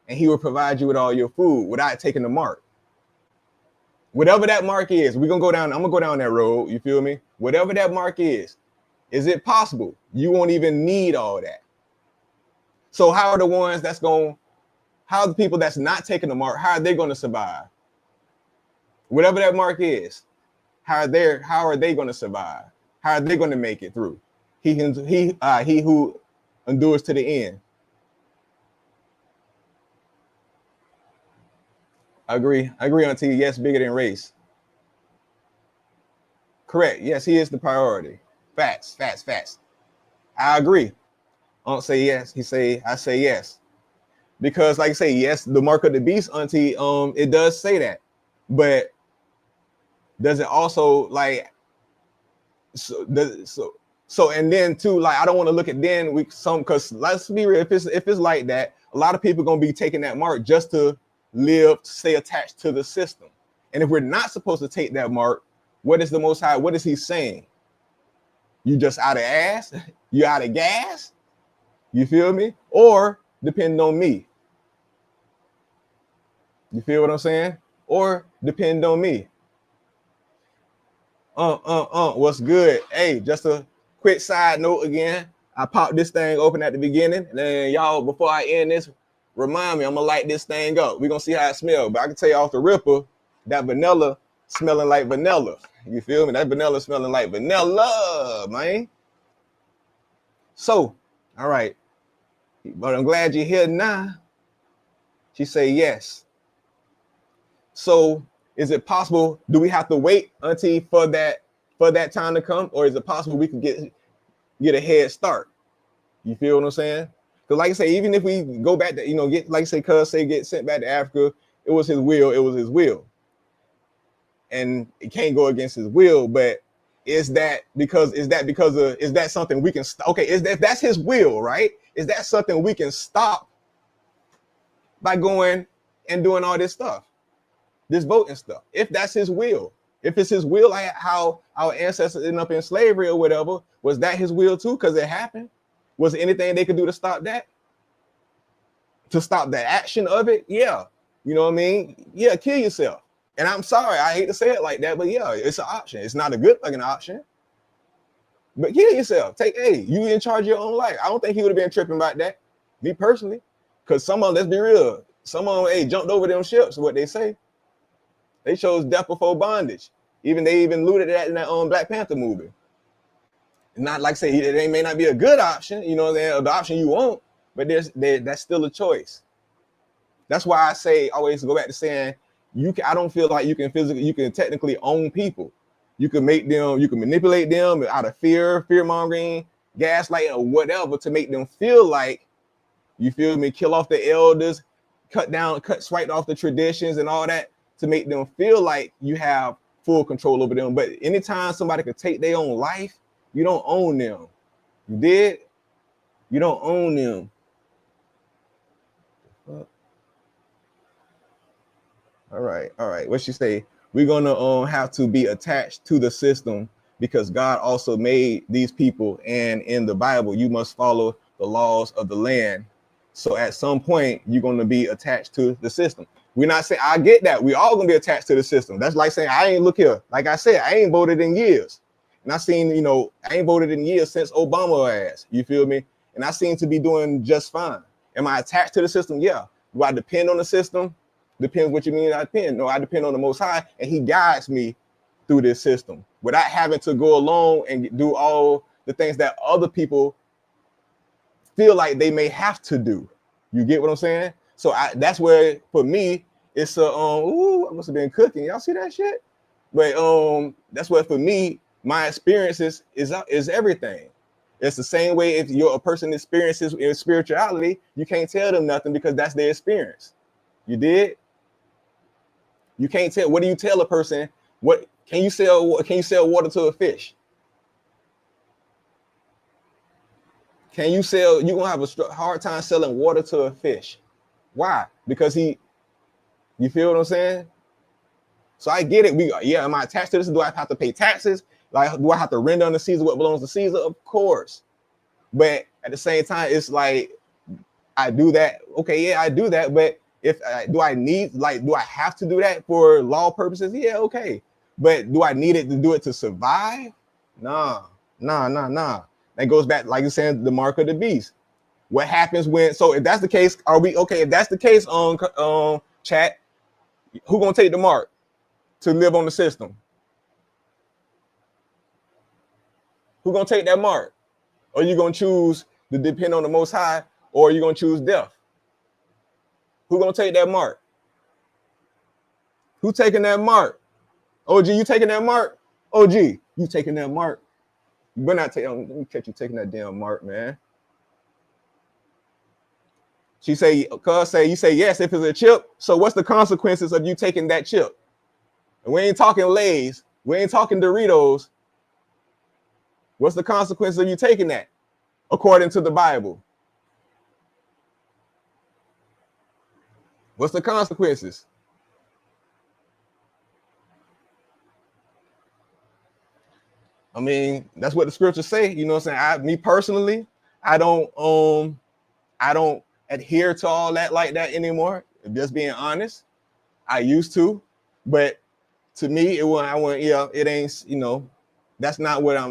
and he will provide you with all your food without taking the mark? Whatever that mark is, I'm gonna go down that road. You feel me? Whatever that mark is it possible you won't even need all that? So how are the people that's not taking the mark, how are they going to survive? Whatever that mark is, how are they going to survive? How are they going to make it through? He who endures to the end. I agree, Auntie. Yes, bigger than race. Correct. Yes, he is the priority. Facts. I agree. I don't say yes. I say yes. Because, like I say, yes, the mark of the beast, Auntie, it does say that. But does it also, like, so and then too, like, I don't want to look at because let's be real, if it's like that, a lot of people are gonna be taking that mark just to stay attached to the system. And if we're not supposed to take that mark, what is the Most High? What is he saying? You just out of ass? You out of gas? You feel me? Or depend on me. You feel what I'm saying? Or depend on me. What's good? Hey, just a quick side note again. I popped this thing open at the beginning. And then y'all, before I end this, remind me, I'm gonna light this thing up. We're gonna see how it smells. But I can tell you off the ripper, that vanilla smelling like vanilla. You feel me? That vanilla smelling like vanilla, man. So, all right. But I'm glad you're here now. She say yes. So is it possible? Do we have to wait, Auntie, for that time to come? Or is it possible we can get a head start? You feel what I'm saying? Because like I say, even if we go back to, get, like I say, cuz say get sent back to Africa, it was his will, it was his will. And it can't go against his will, but is that something we can okay, if that's his will, right? Is that something we can stop by going and doing all this stuff, this voting stuff? If that's his will, if it's his will, like how our ancestors ended up in slavery or whatever, was that his will too? Because it happened. Was there anything they could do to stop that? To stop the action of it? Yeah. You know what I mean? Yeah, kill yourself. And I'm sorry, I hate to say it like that, but yeah, it's an option. It's not a good fucking option. But kill yourself. You in charge of your own life. I don't think he would have been tripping about that, me personally. Because some of them, let's be real, some of them, jumped over them ships, what they say. They chose death before bondage. They even alluded to that in that Black Panther movie. Not like say it may not be a good option, the option you want, but that's still a choice. That's why I say, always go back to saying, I don't feel like you can technically own people. You can manipulate them out of fear mongering, gaslighting, or whatever to make them feel like, you feel me, kill off the elders, swipe off the traditions and all that to make them feel like you have full control over them. But anytime somebody could take their own life, you don't own them. You did? You don't own them. All right. What she say? We're gonna have to be attached to the system because God also made these people, and in the Bible, you must follow the laws of the land. So at some point, you're gonna be attached to the system. We're not saying, I get that. We all gonna be attached to the system. That's like saying, look here. Like I said, I ain't voted in years. And I seen, I ain't voted in years since Obama ass. You feel me? And I seem to be doing just fine. Am I attached to the system? Yeah. Do I depend on the system? Depends what you mean I depend. No, I depend on the Most High, and he guides me through this system without having to go along and do all the things that other people feel like they may have to do. You get what I'm saying? So that's where, for me, it's I must have been cooking. Y'all see that shit? But that's where, for me, my experiences is everything. It's the same way if you're a person experiences in spirituality, you can't tell them nothing because that's their experience. You did? You can't tell. What do you tell a person? What can you sell water to a fish? Can you sell? You're gonna have a hard time selling water to a fish. Why? Because you feel what I'm saying? So I get it. Am I attached to this? Do I have to pay taxes? Like, do I have to render unto Caesar what belongs to Caesar? Of course. But at the same time, it's like, I do that. Okay, yeah, I do that. But do I have to do that for law purposes? Yeah, okay. But do I need it to do it to survive? Nah. That goes back, like you're saying, the mark of the beast. What happens so if that's the case, are we okay? If that's the case, chat, who gonna take the mark to live on the system? Who gonna take that mark? Or you gonna choose to depend on the Most High, or you gonna choose death? Who gonna take that mark? Who taking that mark? OG, you taking that mark? OG, you taking that mark? You better not let me catch you taking that damn mark, man. You say yes if it's a chip. So what's the consequences of you taking that chip? And we ain't talking Lay's. We ain't talking Doritos. What's the consequences of you taking that according to the Bible? What's the consequences? I mean, that's what the scriptures say. You know what I'm saying? Me personally, I don't adhere to all that like that anymore. Just being honest, I used to, but to me, it ain't, that's not what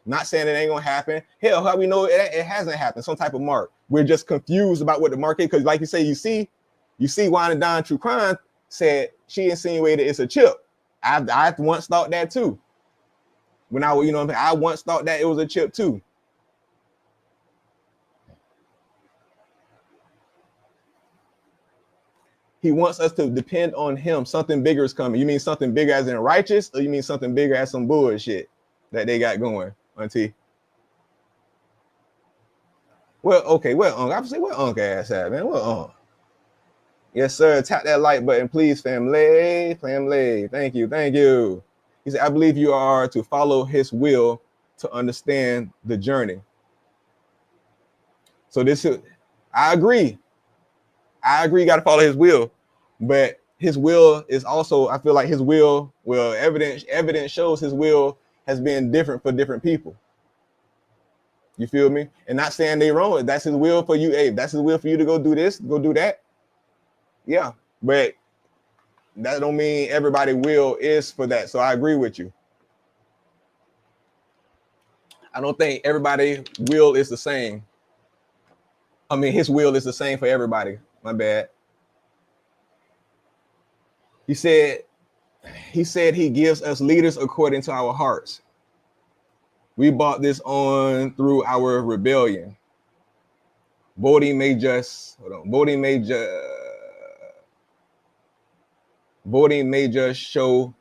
not saying it ain't gonna happen. Hell, how we know it hasn't happened? Some type of mark. We're just confused about what the mark is, because like you say, you see Wine and Dine True Crime said she insinuated it's a chip. I once thought that too. When I once thought that it was a chip too. He wants us to depend on him. Something bigger is coming. You mean something bigger as in righteous, or you mean something bigger as some bullshit that they got going, Auntie? Well, okay, well, I say what ass at, man. What Yes, sir. Tap that like button, please, family. Family. Thank you. Thank you. He said, I believe you are to follow his will to understand the journey. So this is, I agree. I agree, you got to follow his will. But his will is also, I feel like his will, well, evidence shows his will has been different for different people. You feel me? And not saying they wrong. If that's his will for you, hey, if that's his will for you to go do this, go do that. Yeah. But that don't mean everybody will is for that. So I agree with you. I don't think everybody will is the same. I mean, his will is the same for everybody. My bad. He said he gives us leaders according to our hearts. We bought this on through our rebellion. Voting may just show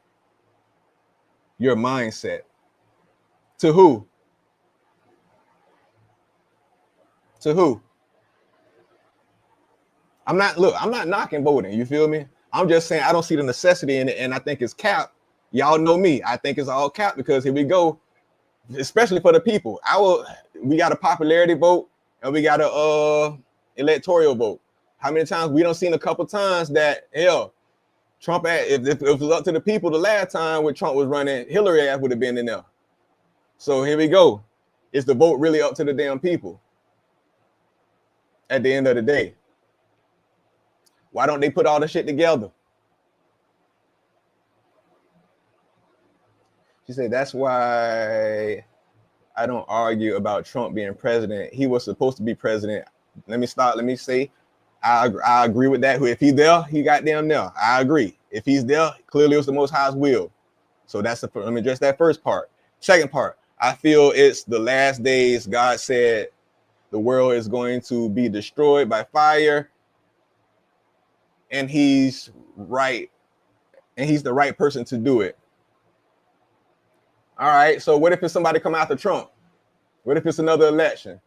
your mindset. To who? To who? I'm not knocking voting. You feel me? I'm just saying I don't see the necessity in it, and I think it's cap. Y'all know me. I think it's all cap because here we go, especially for the people. We got a popularity vote and we got a electoral vote. How many times we don't seen a couple times that hell, Trump if it was up to the people the last time when Trump was running, Hillary ass would have been in there. So here we go. Is the vote really up to the damn people? At the end of the day. Why don't they put all the shit together? She said, that's why I don't argue about Trump being president. He was supposed to be president. Let me say, I agree with that. If he's there, he got damn there. I agree. If he's there, clearly it was the Most High's will. So let me address that first part. Second part, I feel it's the last days. God said the world is going to be destroyed by fire. And he's right. And he's the right person to do it. All right. So what if it's somebody come after Trump? What if it's another election?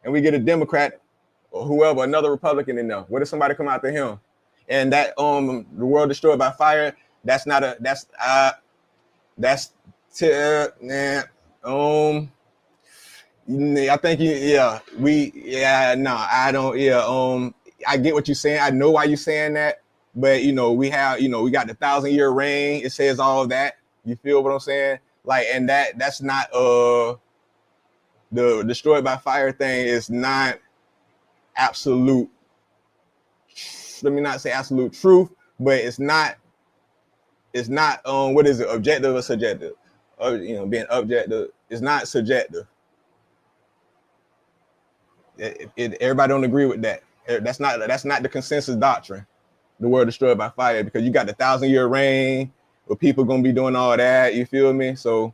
And we get a Democrat or whoever, another Republican in there. What if somebody come after him? And that the world destroyed by fire, I think I get what you're saying. I know why you're saying that, but we got the 1,000-year reign. It says all of that. You feel what I'm saying? Like, and that's not the destroyed by fire thing is not absolute. Let me not say absolute truth, but it's not what is it, objective or subjective? Being objective is not subjective. Everybody don't agree with that. That's not the consensus doctrine. The world destroyed by fire, because you got the 1,000-year reign where people gonna be doing all that. You feel me? So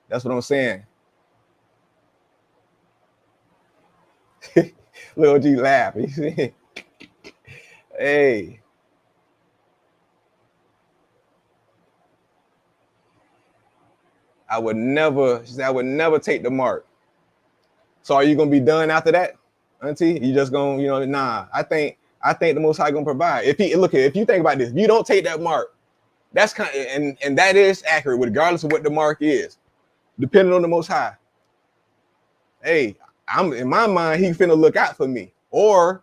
that's what I'm saying. Lil G laugh. You see? Hey. I would never take the mark. So are you gonna be done after that, Auntie? You just gonna, nah. I think the Most High gonna provide. If you think about this, if you don't take that mark, that's kind of, and that is accurate, regardless of what the mark is, depending on the Most High. Hey, I'm in my mind, he finna look out for me, or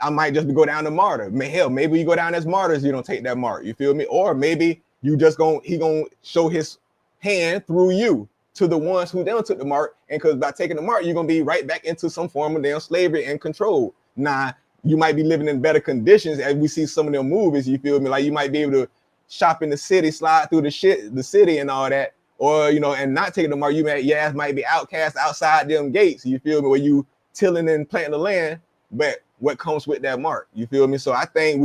I might just go down to martyr. Hell, maybe you go down as martyrs, you don't take that mark. You feel me? Or maybe he gonna show his hand through you to the ones who don't took the mark, and because by taking the mark, you're gonna be right back into some form of damn slavery and control. Nah, you might be living in better conditions as we see some of them movies. You feel me? Like you might be able to shop in the city, slide through the city and all that, or and not taking the mark, your ass might be outcast outside them gates. You feel me? Where you tilling and planting the land, but what comes with that mark? You feel me? So I think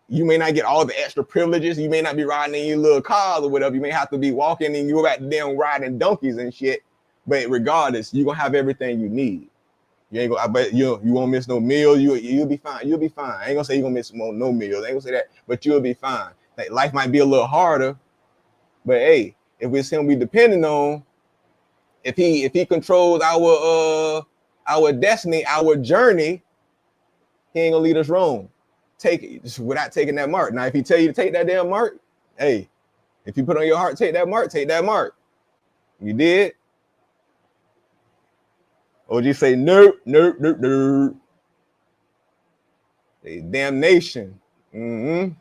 you may not get all the extra privileges. You may not be riding in your little cars or whatever. You may have to be walking and you're at damn riding donkeys and shit. But regardless, you're gonna have everything you need. You ain't gonna, I bet you won't miss no meal. You'll be fine. You'll be fine. I ain't gonna say you're gonna miss no meals. I ain't gonna say that, but you'll be fine. Like, life might be a little harder, But hey, if it's him we depending on, if he controls our destiny, our journey, he ain't gonna lead us wrong. Take it just without taking that mark. Now, if he tell you to take that damn mark, hey, if you put on your heart, take that mark, take that mark. You did? Or you say nope, nope, nope, nope. Say damnation. Mm-hmm.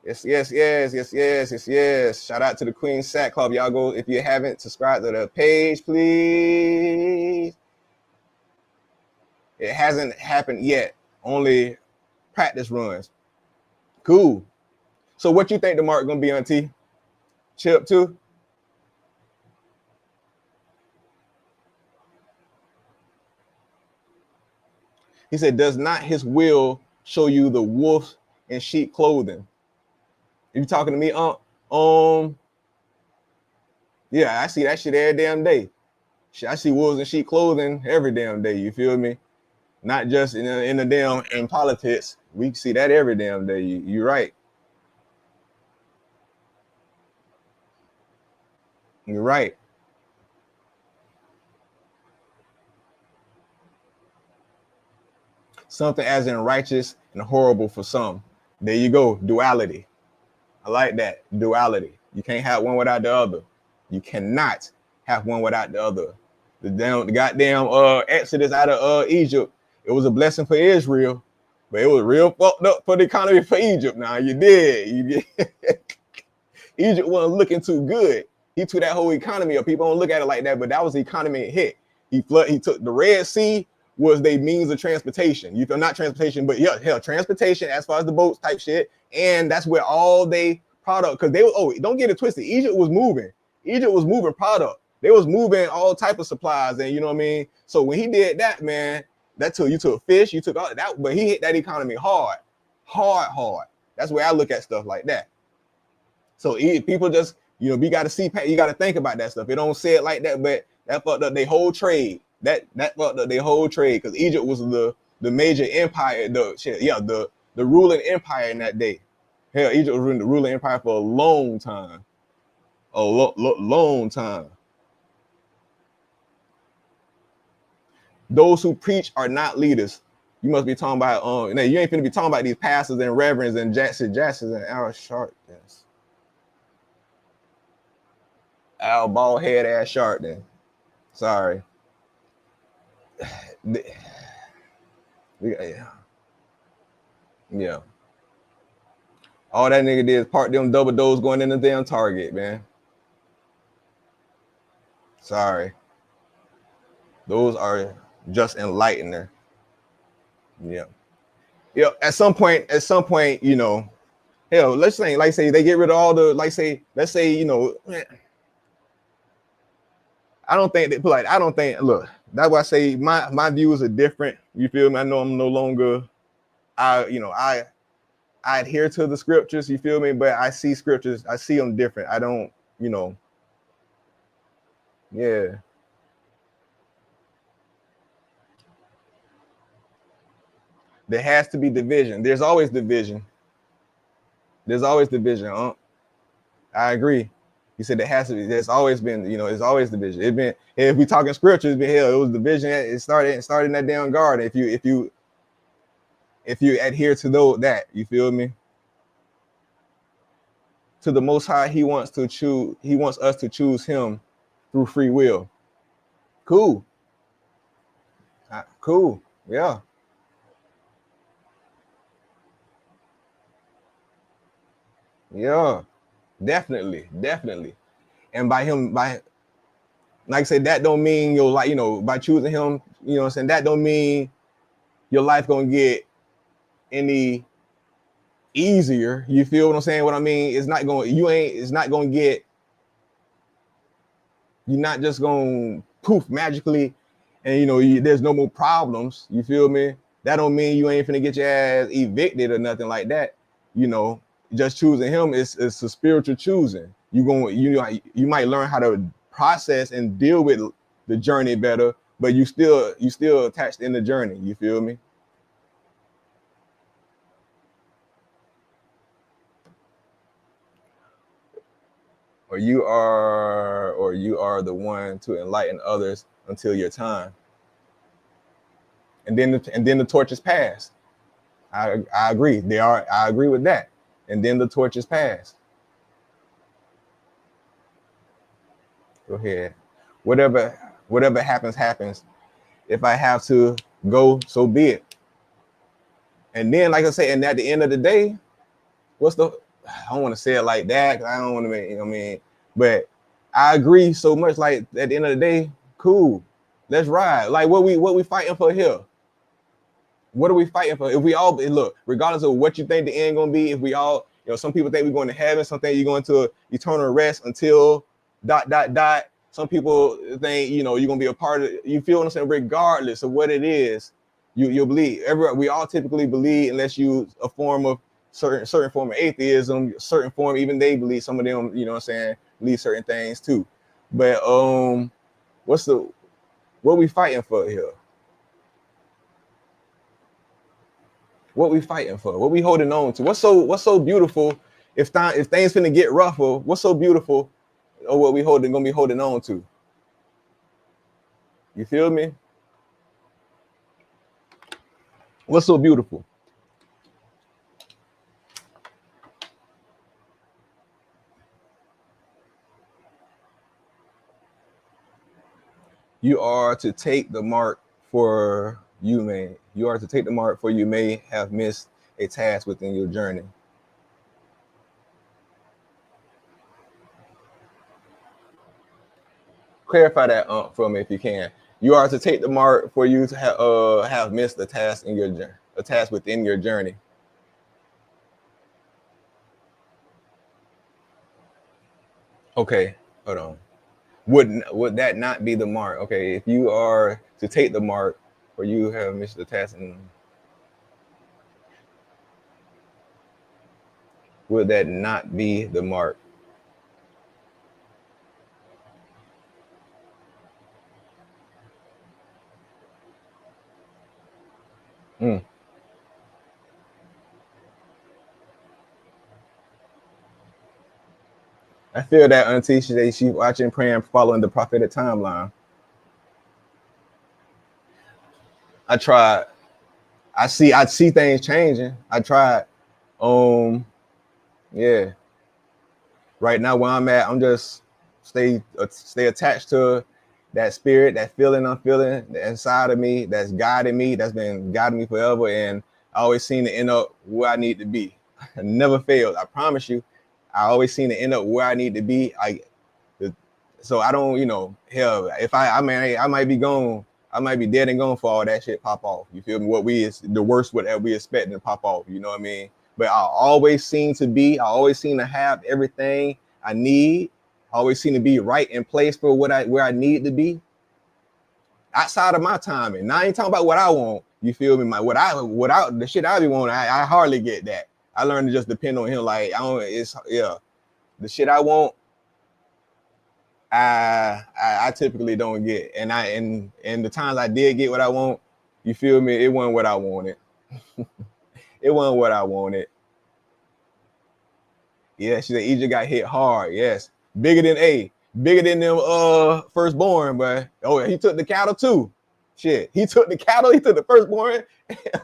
Yes. Shout out to the Queen Sack Club. Y'all go, if you haven't, subscribe to the page, please. It hasn't happened yet. Only practice runs. Cool. So what you think the mark gonna be on T? Chip too? He said, does not his will show you the wolf in sheep clothing? You talking to me, yeah, I see that shit every damn day. I see wolves in sheep clothing every damn day. You feel me? Not just in the damn in politics. We see that every damn day. You're right. You're right. Something as in righteous and horrible for some. There you go. Duality. I like that. Duality. You can't have one without the other. You cannot have one without the other. The goddamn exodus out of Egypt, it was a blessing for Israel, but it was real fucked up for the economy for Egypt. Now you did. Egypt wasn't looking too good. He took that whole economy up. People don't look at it like that, but that was the economy hit. He took the Red Sea was their means of transportation. You feel not transportation, but yeah, hell, transportation as far as the boats type shit. And that's where all they product, because they were, don't get it twisted. Egypt was moving product. They was moving all type of supplies, and you know what I mean? So when he did that, man, you took fish, you took all that, but he hit that economy hard. That's where I look at stuff like that. So people just, we got to see, you got to think about that stuff. It don't say it like that, but that fucked up their whole trade. That fucked up their whole trade, because Egypt was the major empire, the ruling empire in that day. Hell, Egypt was the ruling empire for a long time. Long time. Those who preach are not leaders. You must be talking about, you ain't finna be talking about these pastors and reverends and Jackson and Al Sharpton. Al bald head ass Sharpton. Sorry. Yeah. All that nigga did is park them double doors going in the damn Target, man. Sorry. Those are just enlightening. Yeah. Yeah. At some point, hell, let's say, they get rid of all the, let's say, I don't think look, that's why I say my views are different. You feel me? I know I'm no longer, I adhere to the scriptures, you feel me? But I see scriptures, I see them different. I don't, yeah. There has to be division. There's always division. I agree. You said there has to be. There's always been, it's always division. It's been, if we talking scriptures, it's been hell. It was division. It started in that damn garden. If you adhere to that, you feel me? To the Most High, He wants us to choose Him through free will. Cool. Cool. Yeah. Yeah. Definitely. And by like I said, that don't mean by choosing Him, that don't mean your life gonna get any easier. You feel what I'm saying? What I mean, it's not gonna get, you're not just gonna poof magically and there's no more problems. You feel me? That don't mean you ain't finna get your ass evicted or nothing like that. Just choosing Him is a spiritual choosing. You might learn how to process and deal with the journey better, but you still attached in the journey. You feel me? or you are the one to enlighten others until your time. And then the torch is passed. I agree. I agree with that. And then the torch is passed. Go ahead. Whatever happens. If I have to go, so be it. And then, like I say, and at the end of the day, I don't want to say it like that, 'cause I don't want to make, you know what I mean? But I agree so much, like at the end of the day, cool. Let's ride. Like what we fighting for here? What are we fighting for? If we all look, regardless of what you think the end gonna be, if we all, some people think we're going to heaven, some think you're going to eternal rest until ... Some people think, you're gonna be a part of it. You feel what I'm saying? Regardless of what it is, you'll believe. We all typically believe, unless you a form of certain form of atheism, certain form, even they believe, some of them, what I'm saying, believe certain things too. But what we fighting for here? What we fighting for? What we holding on to? What's so beautiful? If things finna get rougher, what's so beautiful, or what we gonna be holding on to? You feel me? What's so beautiful? You are to take the mark, for you may have missed a task within your journey. Clarify that for me if you can. You are to take the mark, for you to have missed a task within your journey. Okay, hold on. Would that not be the mark? Okay, if you are to take the mark, or you have missed the task, would that not be the mark? I feel that Auntie, she watching, praying, following the prophetic timeline. I tried. I see things changing. I tried. Yeah. Right now where I'm at, I'm just stay attached to that spirit, that feeling I'm feeling inside of me, that's guiding me, that's been guiding me forever. And I always seem to end up where I need to be. I never failed. I promise you. I always seem to end up where I need to be. So I don't, hell, if I might be gone. I might be dead and gone for all that shit pop off. You feel me? The worst whatever we expecting to pop off. You know what I mean? But I always seem to have everything I need. I always seem to be right in place for where I need to be. Outside of my timing. Now I ain't talking about what I want. You feel me? The shit I be wanting, I hardly get that. I learned to just depend on him. Like the shit I want, I typically don't get. And the times I did get what I want, you feel me? It wasn't what I wanted. It wasn't what I wanted. Yeah, she said Egypt got hit hard. Yes. Bigger than them firstborn, but he took the cattle too. Shit. He took the cattle, he took the firstborn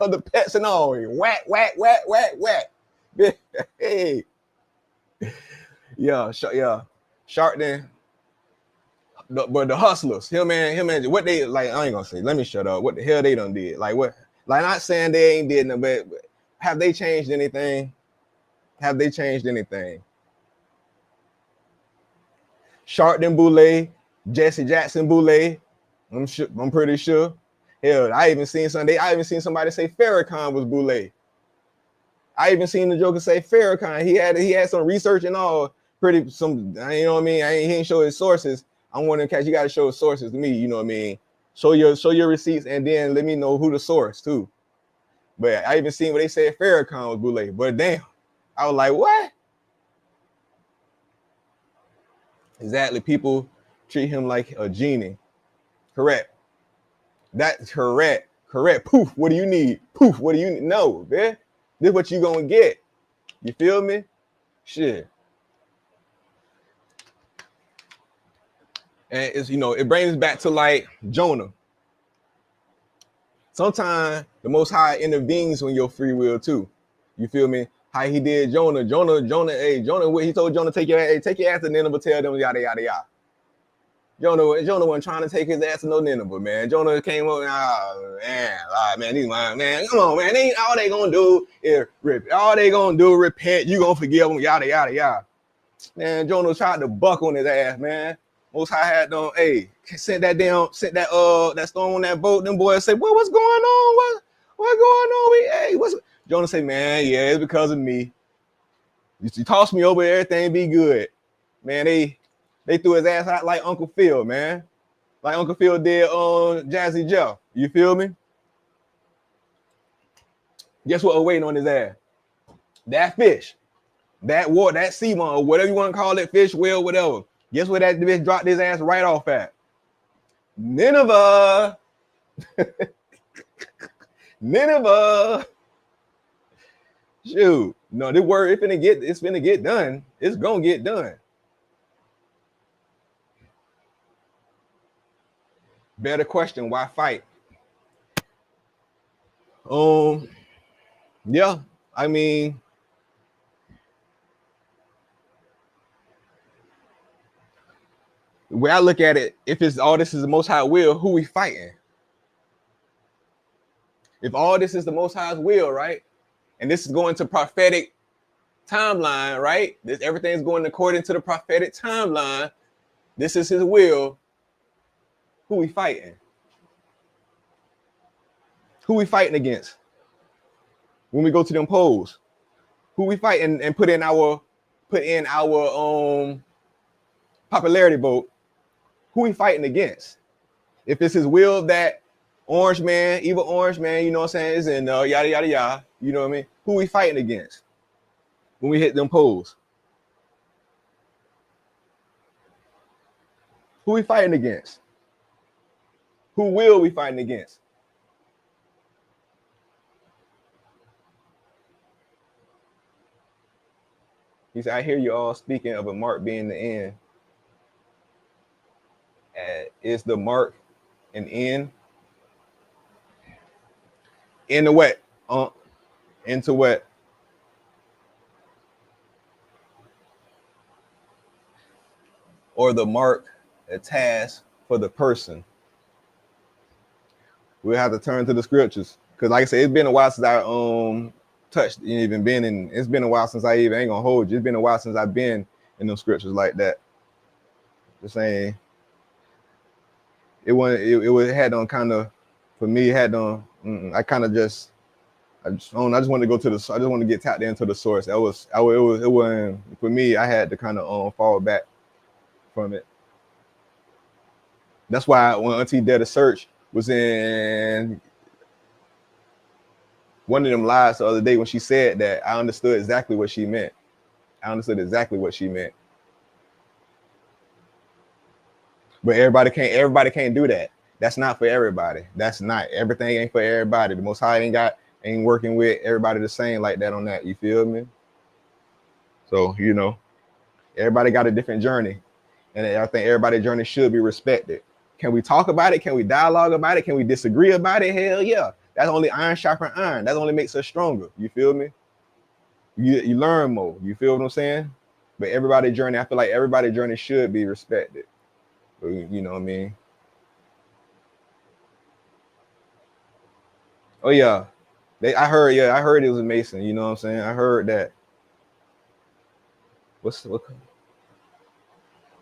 of the pets and all. Whack, whack, whack, whack, whack. Hey. Yeah. Shark then. But the hustlers, him and what they like, I ain't gonna say, let me shut up. What the hell they done did? Like what? Like, not saying they ain't did nothing, but have they changed anything? Sharkton Boulay, Jesse Jackson Boulay. I'm pretty sure. Hell, I even seen somebody say Farrakhan was Boulay. I even seen the Joker say Farrakhan. He had some research and all. You know what I mean? He ain't show his sources. I'm wondering, Cash, you got to show the sources to me. You know what I mean? Show your receipts and then let me know who the source too. But I even seen what they said Farrakhan was Boulay. But damn, I was like, what? Exactly. People treat him like a genie. Correct. That's correct. Poof. What do you need? Poof. What do you need? No, man. This is what you gonna get. You feel me? Shit. And it's, it brings back to like Jonah. Sometimes the Most High intervenes on your free will too. You feel me? How he did Jonah. Jonah, he told Jonah, take your ass to Nineveh, tell them yada yada yada. Jonah wasn't trying to take his ass to no Nineveh, man. Jonah came up and man, come on, man. Ain't all they gonna do is repent. You gonna forgive them, yada yada yada. Man, Jonah tried to buck on his ass, man. Most High had them, sent that stone on that boat. Them boys say, what's going on? What's going on? Jonah say, man, yeah, it's because of me. You toss me over, everything be good. Man, they threw his ass out like Uncle Phil, man. Like Uncle Phil did on Jazzy Jeff. You feel me? Guess what was waiting on his ass? That fish. That water, that sea monster, whatever you want to call it, fish, whale, whatever. Guess where that bitch dropped his ass right off at? Nineveh. Nineveh. Shoot. No, this word, it's finna get done. It's gonna get done. Better question, why fight? Yeah, I mean, the way I look at it, if it's all this is the Most High will, who we fighting? If all this is the Most High's will, right? And this is going to prophetic timeline, right? Everything's going according to the prophetic timeline. This is his will. Who we fighting? Who we fighting against? When we go to them polls, who we fighting and put in our popularity vote? Who we fighting against? If it's his will that Orange Man, evil Orange Man, you know what I'm saying, is in yada yada yada, you know what I mean? Who we fighting against when we hit them polls? Who we fighting against? Who will we fighting against? He said, I hear you all speaking of a mark being the end. Is the mark an end? Into what? Into what? Or the mark, a task for the person? We'll have to turn to the scriptures. Because like I said, it's been a while since I touched, it's been a while since I even ain't gonna hold you. It's been a while since I've been in those scriptures like that. Just saying, it had on kind of, for me, it had on, I just wanted to go to the, I just wanted to get tapped into the source. It wasn't, for me, I had to kind of fall back from it. That's why when Auntie did a search was in one of them lives the other day when she said that, I understood exactly what she meant. But everybody can't do that. That's not for everybody. Everything ain't for everybody. The Most High ain't working with everybody the same like that on that. You feel me? So, everybody got a different journey. And I think everybody's journey should be respected. Can we talk about it? Can we dialogue about it? Can we disagree about it? Hell yeah. That's only iron sharpens iron. That only makes us stronger. You feel me? You learn more. You feel what I'm saying? But everybody's journey, I feel like everybody's journey should be respected. You know what I mean? Oh yeah. I heard it was a Mason. You know what I'm saying? I heard that. What?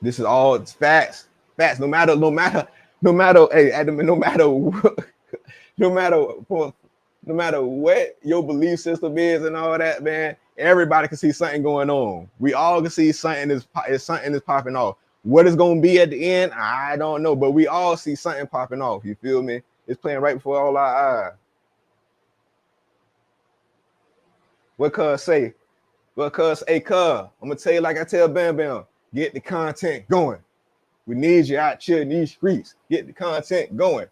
This is all facts. Facts. No matter what your belief system is and all that, man, everybody can see something going on. We all can see something is popping off. What it's gonna be at the end, I don't know, but we all see something popping off. You feel me? It's playing right before all our eyes. What cuz say? What cuz? Hey, cuz, I'm gonna tell you like I tell Bam Bam, get the content going. We need you out here in these streets. Get the content going.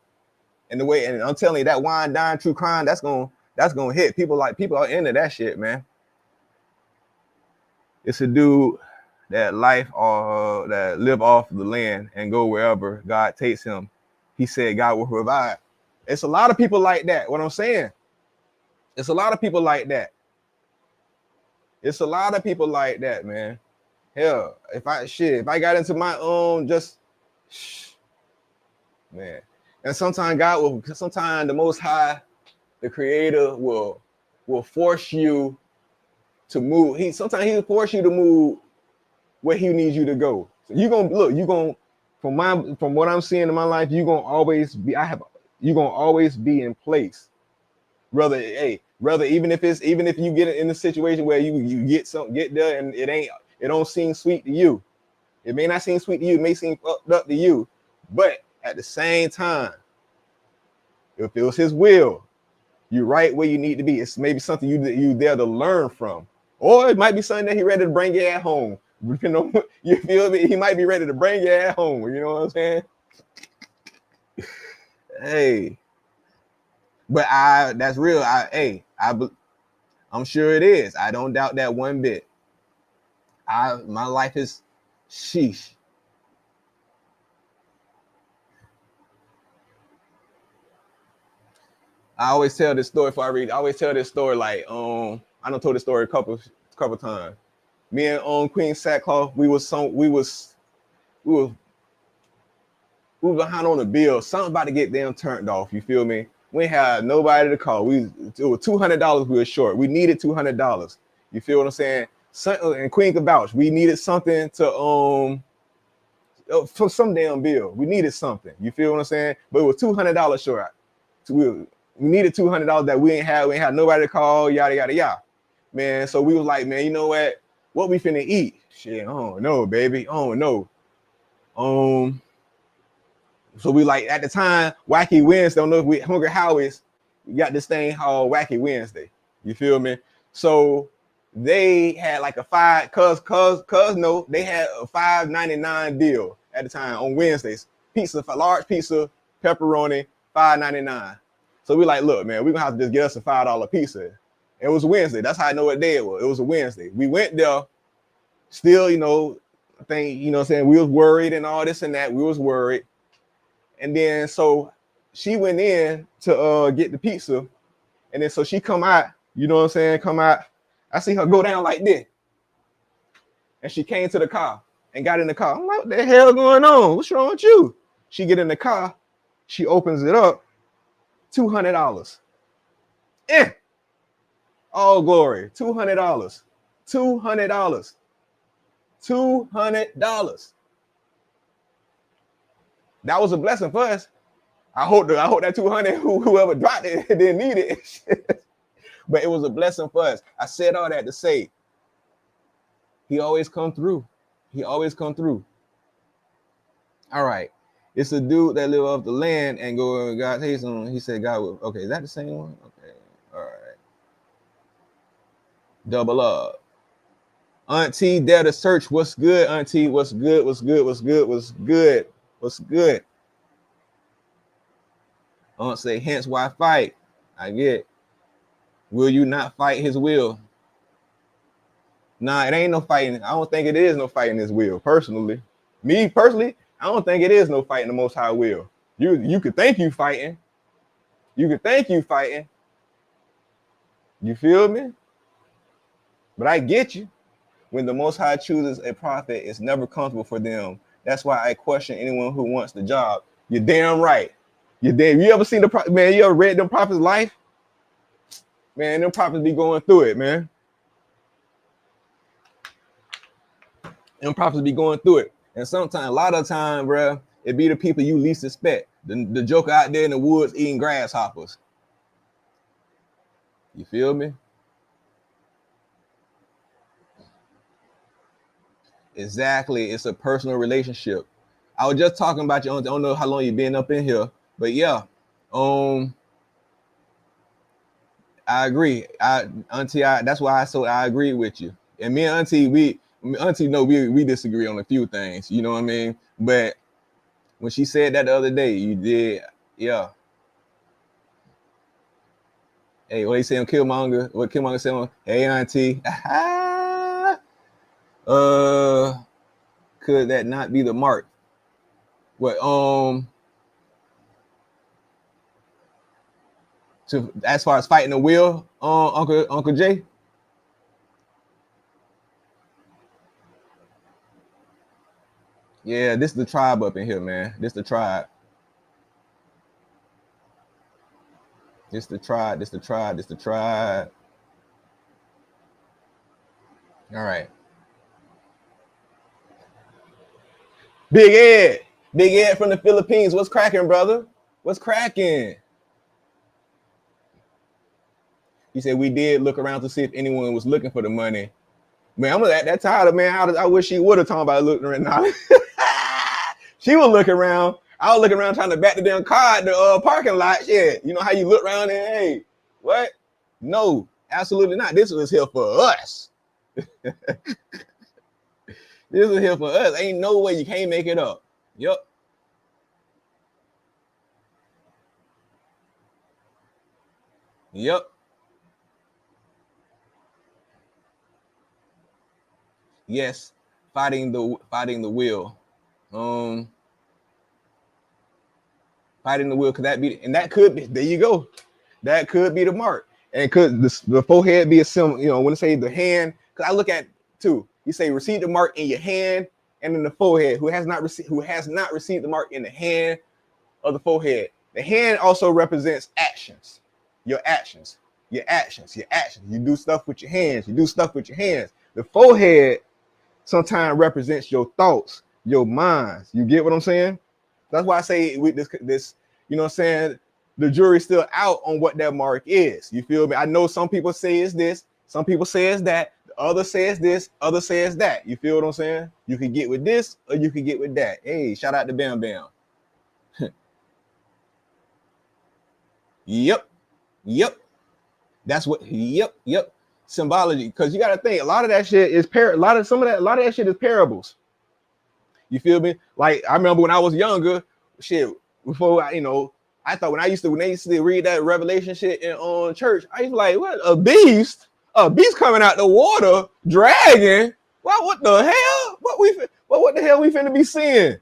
And I'm telling you, that wine, dine, true crime, that's gonna hit. People are into that shit, man. It's a dude, that life or that live off the land and go wherever God takes him. He said God will provide. It's a lot of people like that. What I'm saying, it's a lot of people like that. It's a lot of people like that, man. Hell, if I got into my own, just man. And sometimes sometimes the Most High, the Creator, will force you to move. Sometimes he'll force you to move where he needs you to go. So from what I'm seeing in my life, you're gonna always be in place. Brother, even if you get in a situation where you get there and it don't seem sweet to you. It may not seem sweet to you, it may seem fucked up to you, but at the same time, if it was his will, you're right where you need to be. It's maybe something you there to learn from. Or it might be something that he ready to bring you at home. You feel me? He might be ready to bring you at home. You know what I'm saying? Hey, but that's real. I'm sure it is. I don't doubt that one bit. My life is sheesh. I always tell this story before I read. I always tell this story like I done told this story a couple times. Me and Queen Sackcloth, we was behind on the bill. Something about to get damn turned off. You feel me? We had nobody to call. It was $200 we were short. We needed $200. You feel what I'm saying? And Queen could vouch. We needed something to for some damn bill. We needed something. You feel what I'm saying? But it was $200 short. So we needed $200 that we ain't had nobody to call. Yada yada yada. Man, so we was like, man, you know what? What we finna eat? Shit, oh no, baby. Oh no. So we like at the time, Wacky Wednesday. Don't know if we Hungry Howie's. We got this thing called Wacky Wednesday. You feel me? So they had like a they had a $5.99 deal at the time on Wednesdays. Pizza, for large pizza, pepperoni, $5.99. So we like, look, man, we're gonna have to just get us a $5 pizza. It was Wednesday. That's how I know what day it was. It was a Wednesday. We went there, still, I think, what I'm saying, we was worried and all this and that. We was worried. And then so she went in to get the pizza. And then so she come out, you know what I'm saying? Come out. I see her go down like this. And she came to the car and got in the car. I'm like, what the hell going on? What's wrong with you? She get in the car. She opens it up. $200. All glory. $200. $200. $200. That was a blessing for us. I hope that 200, whoever dropped it, didn't need it. But it was a blessing for us. I said all that to say, he always come through. He always come through. All right. It's a dude that live off the land and go, God, hey, he said, God will. Okay, is that the same one? Okay. All right. Double up. Auntie, there to search. What's good, Auntie? What's good? What's good? What's good? What's good? What's good? Aunt say, hence why fight. I get. Will you not fight his will? Nah, it ain't no fighting. I don't think it is no fighting his will. Personally, me personally, I don't think it is no fighting the Most High will. You could think you fighting. You could think you fighting. You feel me? But I get you. When the Most High chooses a prophet, it's never comfortable for them. That's why I question anyone who wants the job. You're damn right. You're damn. You ever seen man? You ever read them prophets' life? Man, them prophets be going through it, man. Them prophets be going through it. And sometimes, a lot of time, bro, it be the people you least expect. The joker out there in the woods eating grasshoppers. You feel me? Exactly. It's a personal relationship. I was just talking about you. I don't know how long you've been up in here, but yeah. I agree. Auntie, that's why I agree with you. And me and Auntie know we disagree on a few things, you know what I mean? But when she said that the other day, you did, yeah. Hey, what he say on Killmonger? What Killmonger said on, hey, Auntie. Could that not be the mark? What to as far as fighting the will, Uncle Jay? Yeah, this is the tribe up in here, man. This the tribe. This the tribe. This the tribe. This the tribe. All right. Big Ed. Big Ed from the Philippines. What's cracking, brother? What's cracking? He said we did look around to see if anyone was looking for the money. Man, I'm at that tired of, man. I wish she would have talked about looking right now. She was looking around. I was looking around trying to back the damn car at the parking lot. Yeah, you know how you look around and hey, what? No, absolutely not. This was here for us. This is here for us. Ain't no way you can't make it up. Yep. Yep. Yes, fighting the will. Fighting the will, could that be, and that could be, there you go. That could be the mark. And could the forehead be a symbol, you know, when I say the hand, because I look at two, you say receive the mark in your hand and in the forehead. Who has not received the mark in the hand of the forehead. The hand also represents actions, your actions, your actions, your actions. You do stuff with your hands, you do stuff with your hands. The forehead sometimes represents your thoughts, your minds. You get what I'm saying? That's why I say with this, you know what I'm saying? The jury's still out on what that mark is. You feel me? I know some people say it's this, some people say it's that, the other says this, other says that. You feel what I'm saying? You can get with this or you can get with that. Hey, shout out to Bam Bam. Yep. That's what, yep. Symbology. Because you got to think, a lot of that shit is a lot of that shit is parables. You feel me? Like I remember when I was younger, shit, before I thought when they used to read that Revelation shit in church, I used to be like, what, a beast coming out the water, dragon. Well, what the hell? What the hell we finna be seeing?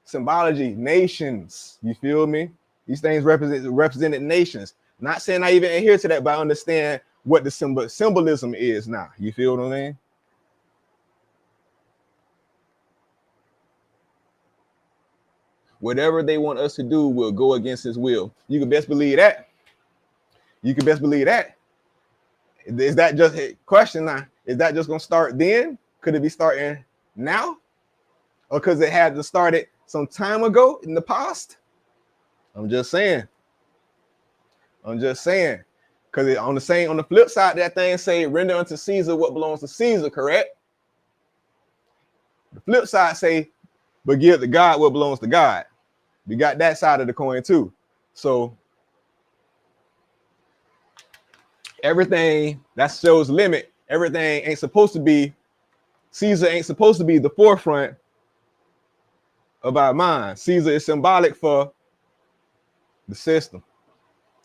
Symbology, nations. You feel me? These things represented nations. Not saying I even adhere to that, but I understand what the symbolism is now. You feel what I mean? Whatever they want us to do will go against his will. You can best believe that. You can best believe that. Is that just a question now? Is that just gonna start then? Could it be starting now? Or because it had to start it some time ago in the past? I'm just saying. Because on the flip side, that thing say, render unto Caesar what belongs to Caesar, correct? The flip side say, but give to God what belongs to God. We got that side of the coin too. So everything that shows limit, everything ain't supposed to be, Caesar ain't supposed to be the forefront of our mind. Caesar is symbolic for the system.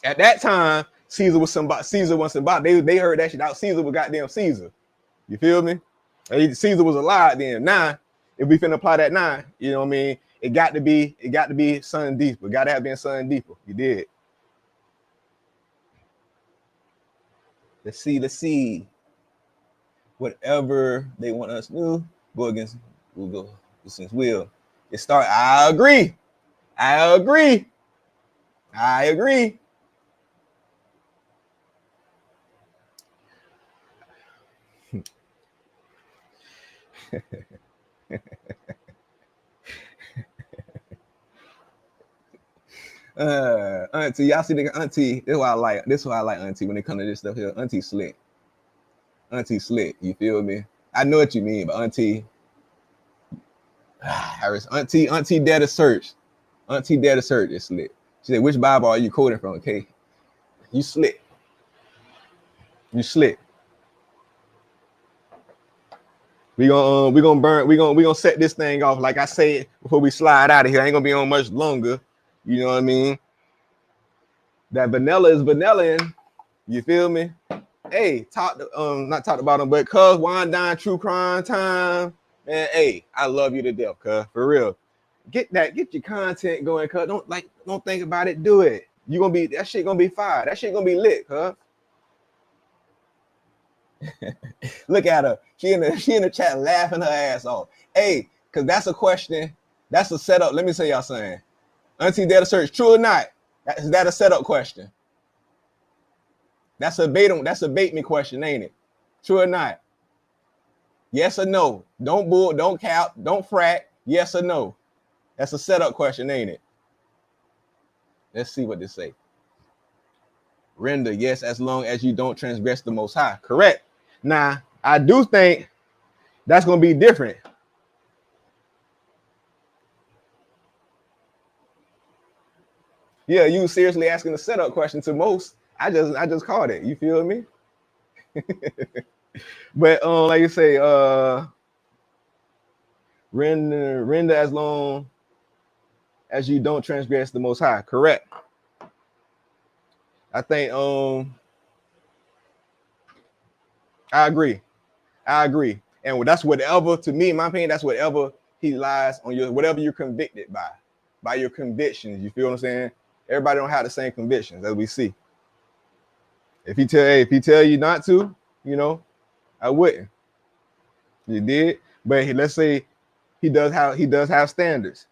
At that time, Caesar was symbolic. They heard that shit out. Caesar was goddamn Caesar. You feel me? Caesar was alive then. Now, if we finna apply that now, you know what I mean? It got to be something deeper. Got to have been something deeper. You did. Let's see. Whatever they want us to do, we'll go against will. It start. I agree. Auntie, y'all see the Auntie. This is why I like Auntie when it comes to this stuff here. Auntie slick. You feel me? I know what you mean, but Auntie dare to search. Auntie dare to search is slick. She said, which Bible are you quoting from? Okay. You slick. We gonna set this thing off. Like I said before we slide out of here, I ain't gonna be on much longer. You know what I mean? That vanilla is vanilla. You feel me? Hey, not talked about them, but cuz wind down true crime time. Man, hey, I love you to death, cuz for real. Get your content going, cuz don't think about it, do it. You gonna be that shit gonna be fire. That shit gonna be lit, cuz. Look at her. She in the chat laughing her ass off. Hey, cause that's a question. That's a setup. Let me say y'all something. Auntie Data Search, true or not? Is that a setup question? That's a bait me question, ain't it? True or not? Yes or no? Don't bull, don't cap, don't frack. Yes or no? That's a setup question, ain't it? Let's see what they say. Render, yes, as long as you don't transgress the Most High. Correct. Now, I do think that's gonna be different. Yeah, you seriously asking a setup question to most. I just called it. You feel me? But like you say, render as long as you don't transgress the Most High. Correct. I think I agree. And that's whatever, to me, in my opinion, that's whatever he lies on your, whatever you're convicted by your convictions. You feel what I'm saying? Everybody don't have the same convictions as we see. If he tell you not to, you know, I wouldn't. You did, but let's say he does have standards.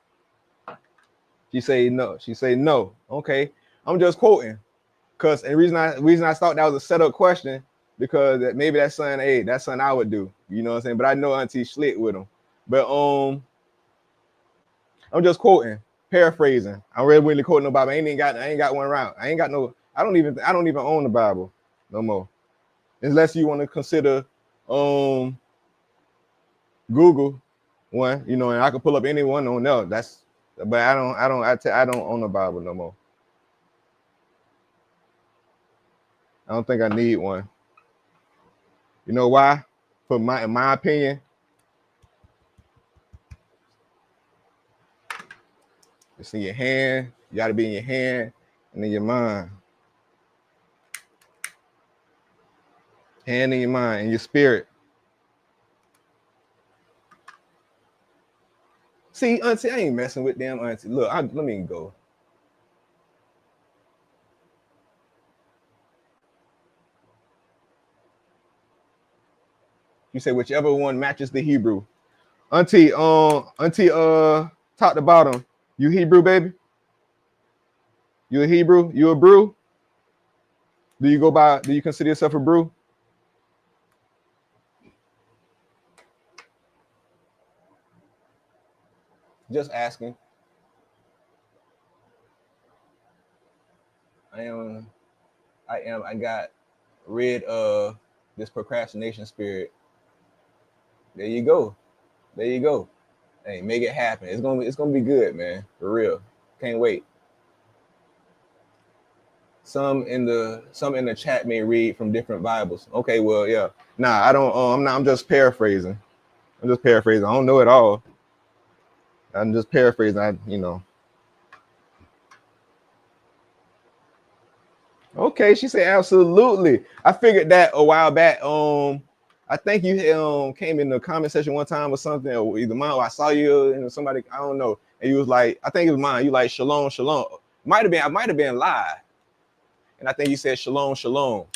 She say no. Okay, I'm just quoting, cause the reason I thought that was a setup question, because maybe that's something I would do. You know what I'm saying? But I know Auntie Schlick with him. But I'm just quoting, paraphrasing. I'm really quoting no Bible. I ain't got one around. I don't even own the Bible no more. Unless you want to consider Google one, you know, and I can pull up anyone on there. But I don't own the Bible no more. I don't think I need one. You know why? In my opinion, it's in your hand. You got to be in your hand and in your mind. Hand in your mind and your spirit. See, Auntie, I ain't messing with them, Auntie. Look, let me go. You say whichever one matches the Hebrew. Auntie, top to bottom. You Hebrew, baby? You a Hebrew? You a brew? Do you consider yourself a brew? Just asking. I got rid of this procrastination spirit. There you go. Hey, make it happen. It's gonna be good, man. For real. Can't wait. Some in the chat may read from different Bibles. Okay, well, yeah. Nah, I don't. I'm just paraphrasing. I don't know it all. I'm just paraphrasing. Okay, she said absolutely. I figured that a while back. I think you came in the comment section one time or something, or either mine or I saw you and somebody, I don't know. And you was like, I think it was mine. You like shalom, shalom. I might have been live. And I think you said shalom, shalom.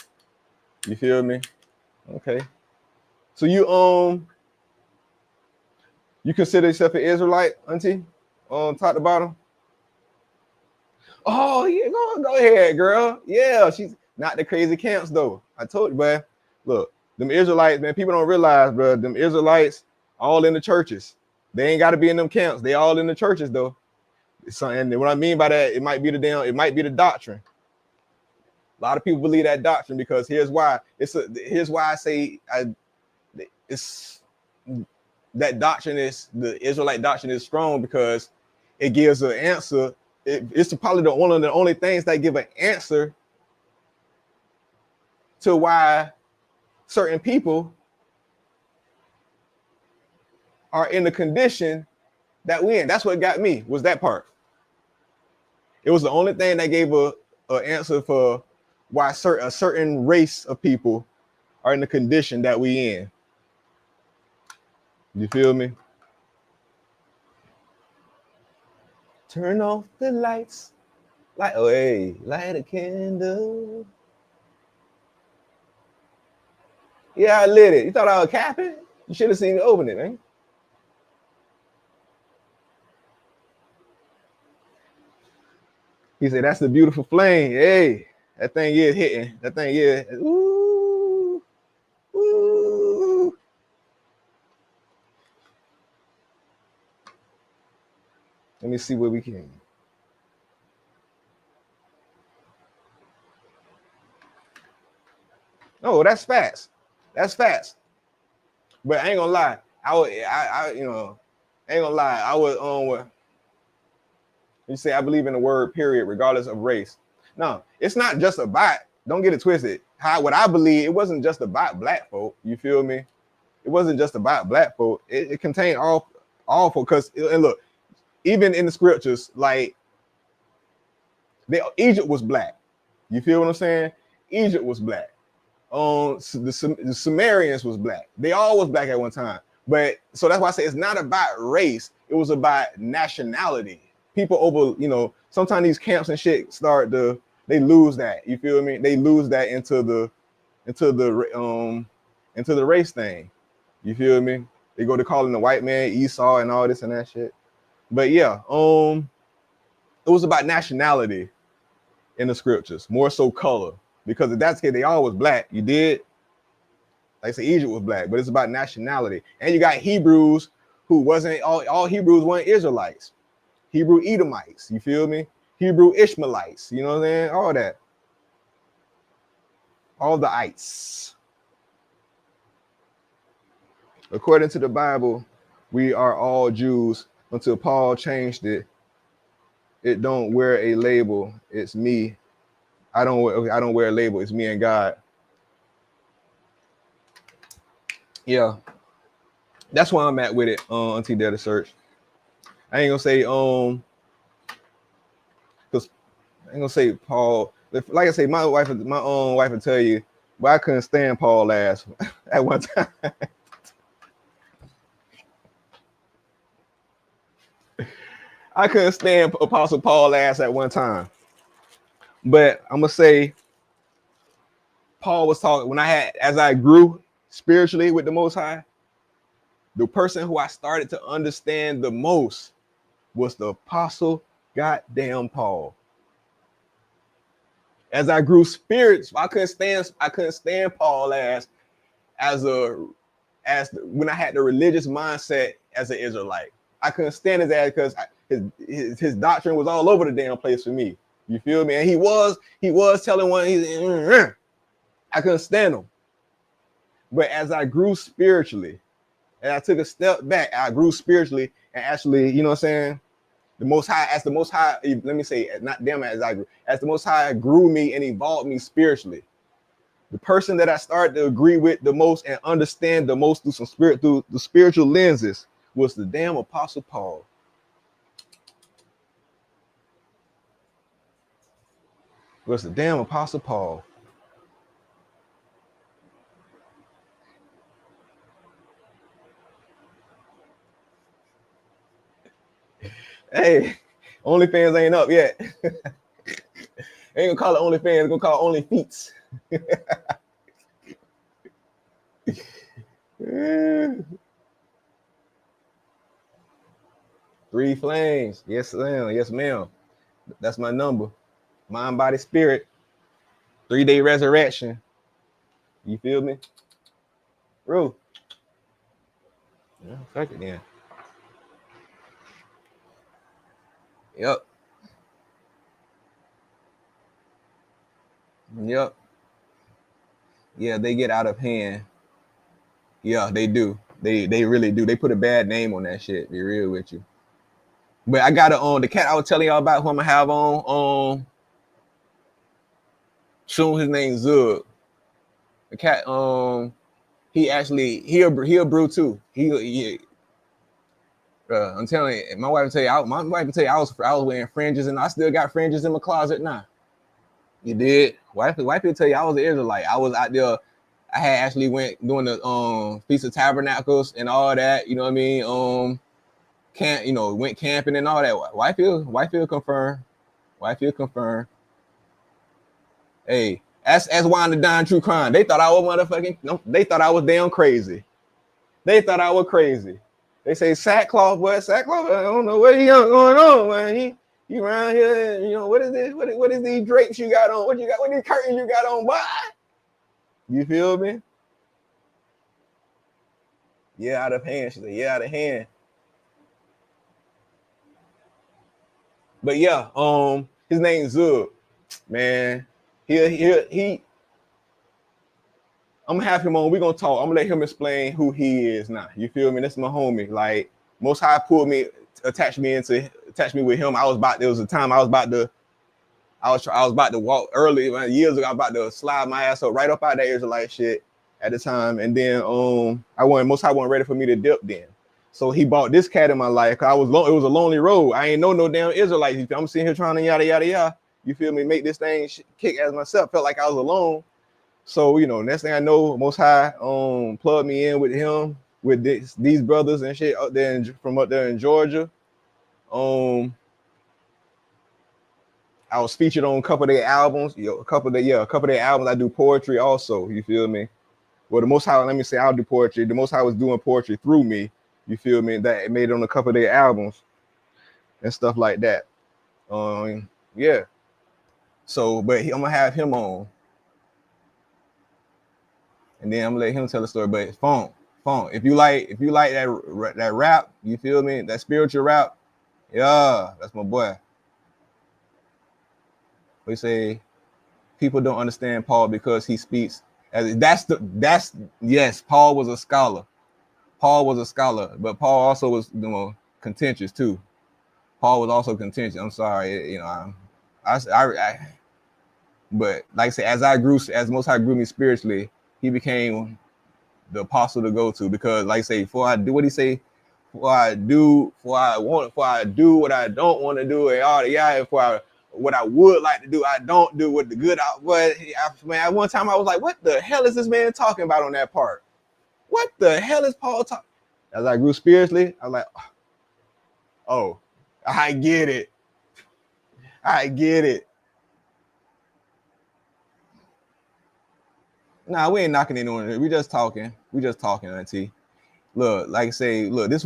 You feel me? Okay. So you consider yourself an Israelite, Auntie? Top to bottom? Oh, yeah, go ahead, girl. Yeah, she's not the crazy camps though. I told you, but look, them Israelites, man, people don't realize, bro, them Israelites all in the churches. They ain't got to be in them camps. They all in the churches though. And what I mean by that, it might be the doctrine. A lot of people believe that doctrine because here's why. Here's why I say it's that doctrine is the Israelite doctrine is strong because it gives an answer. It's probably one of the only things that give an answer to why certain people are in the condition that we in. That's what got me, was that part. It was the only thing that gave a answer for why a certain race of people are in the condition that we in. You feel me? Turn off the lights. Light, oh hey, light a candle. Yeah, I lit it. You thought I was capping? You should have seen me open it, man. He said, that's the beautiful flame. Hey, that thing is hitting. That thing is. Ooh. Ooh. Let me see where we can. Oh, that's fast. That's fast. But I ain't gonna lie. I ain't gonna lie. I was on what you say. I believe in the word period, regardless of race. No, it's not just about. Don't get it twisted. What I believe, it wasn't just about black folk. You feel me? It wasn't just about black folk. It contained all folk. Because and look, even in the scriptures, like Egypt was black. You feel what I'm saying? Egypt was black. The Sumerians was black. They all was black at one time. But so that's why I say it's not about race. It was about nationality. People over, sometimes these camps and shit they lose that. You feel me? They lose that into the race thing. You feel me? They go to calling the white man Esau and all this and that shit. But yeah, it was about nationality in the scriptures, more so color. Because if that's the case, they all was black. You did? Like I said, Egypt was black, but it's about nationality. And you got Hebrews who wasn't, all Hebrews weren't Israelites. Hebrew Edomites, you feel me? Hebrew Ishmaelites, you know what I'm saying? All that. All the ites. According to the Bible, we are all Jews until Paul changed it. It don't wear a label. It's me. I don't wear a label. It's me and God. Yeah. That's where I'm at with it, Auntie Data Search. I ain't gonna say because I ain't gonna say Paul. Like I say, my own wife will tell you, but I couldn't stand Paul ass at one time. I couldn't stand Apostle Paul ass at one time. But I'm gonna say Paul was talking as I grew spiritually with the Most High, the person who I started to understand the most was the Apostle goddamn Paul. As I grew spirits, I couldn't stand Paul as when I had the religious mindset as an Israelite. I couldn't stand his ass because his doctrine was all over the damn place for me. You feel me? And he was telling one, I couldn't stand him. But as I grew spiritually, and I took a step back, I grew spiritually, and actually, you know what I'm saying? The Most High, let me say, not damn as I grew, as the Most High grew me and evolved me spiritually. The person that I started to agree with the most and understand the most through the spiritual lenses was the damn Apostle Paul. Was the damn Apostle Paul. Hey, OnlyFans ain't up yet. Ain't gonna call it OnlyFans, gonna call it OnlyFeets. Three flames. Yes, ma'am. Yes, ma'am. That's my number. Mind, body, spirit. 3-day resurrection. You feel me? Bro. Yeah, fuck it then. Yep. Yep. Yeah, they get out of hand. Yeah, they do. They really do. They put a bad name on that shit. Be real with you. But I got the cat I was telling y'all about who I'm gonna have on. Soon his name's Zug. The cat, he a brew too. I'm telling you, my wife will tell you, I was wearing fringes and I still got fringes in my closet now. You did. White people tell you I was an Israelite. I was out there. I had actually went doing the Feast of Tabernacles and all that. You know what I mean? Went camping and all that. Whitefield confirmed. Whitefield confirmed. Hey, that's why the Don True Crime. They thought I was motherfucking. No, they thought I was damn crazy. They thought I was crazy. They say sackcloth, what sackcloth? I don't know what he got going on, man. You around here, you know, what is this? What is these drapes you got on? What you got? What these curtains you got on? What? You feel me? Yeah, out of hand. She said, yeah, out of hand. But yeah, his name's Zub, man. He I'm gonna have him on. We're gonna talk. I'm gonna let him explain who he is now. You feel me? That's my homie. Like Most High pulled me, attached me with him. There was a time I was about to walk early years ago. I was about to slide my ass up right up out that Israelite shit at the time. And then Most High wasn't ready for me to dip then. So he bought this cat in my life. It was a lonely road. I ain't know no damn Israelites. I'm sitting here trying to yada yada yada. You feel me? Make this thing kick as myself. Felt like I was alone. So, next thing I know, Most High plugged me in with him, with these brothers and shit from up there in Georgia. I was featured on a couple of their albums. A couple of their albums. I do poetry also. You feel me? Well, the Most High, let me say, I'll do poetry. The Most High was doing poetry through me. You feel me? That made it on a couple of their albums and stuff like that. Yeah. So, but I'm gonna have him on, and then I'm gonna let him tell the story. But Funk. If you like that rap, you feel me? That spiritual rap, yeah, that's my boy. We say people don't understand Paul because he speaks as yes. Paul was a scholar. But Paul also was contentious too. Paul was also contentious. I'm sorry, but like I said, as Most High grew me spiritually, he became the apostle to go to, because like I say, before I do what he say, before I do what I don't want to do, and all the what I would like to do, I don't do what the good. Man, at one time I was like, what the hell is this man talking about on that part? What the hell is Paul talking? As I grew spiritually, I was like, oh, I get it. Nah, we ain't knocking anyone. We just talking, auntie. Look, like I say, this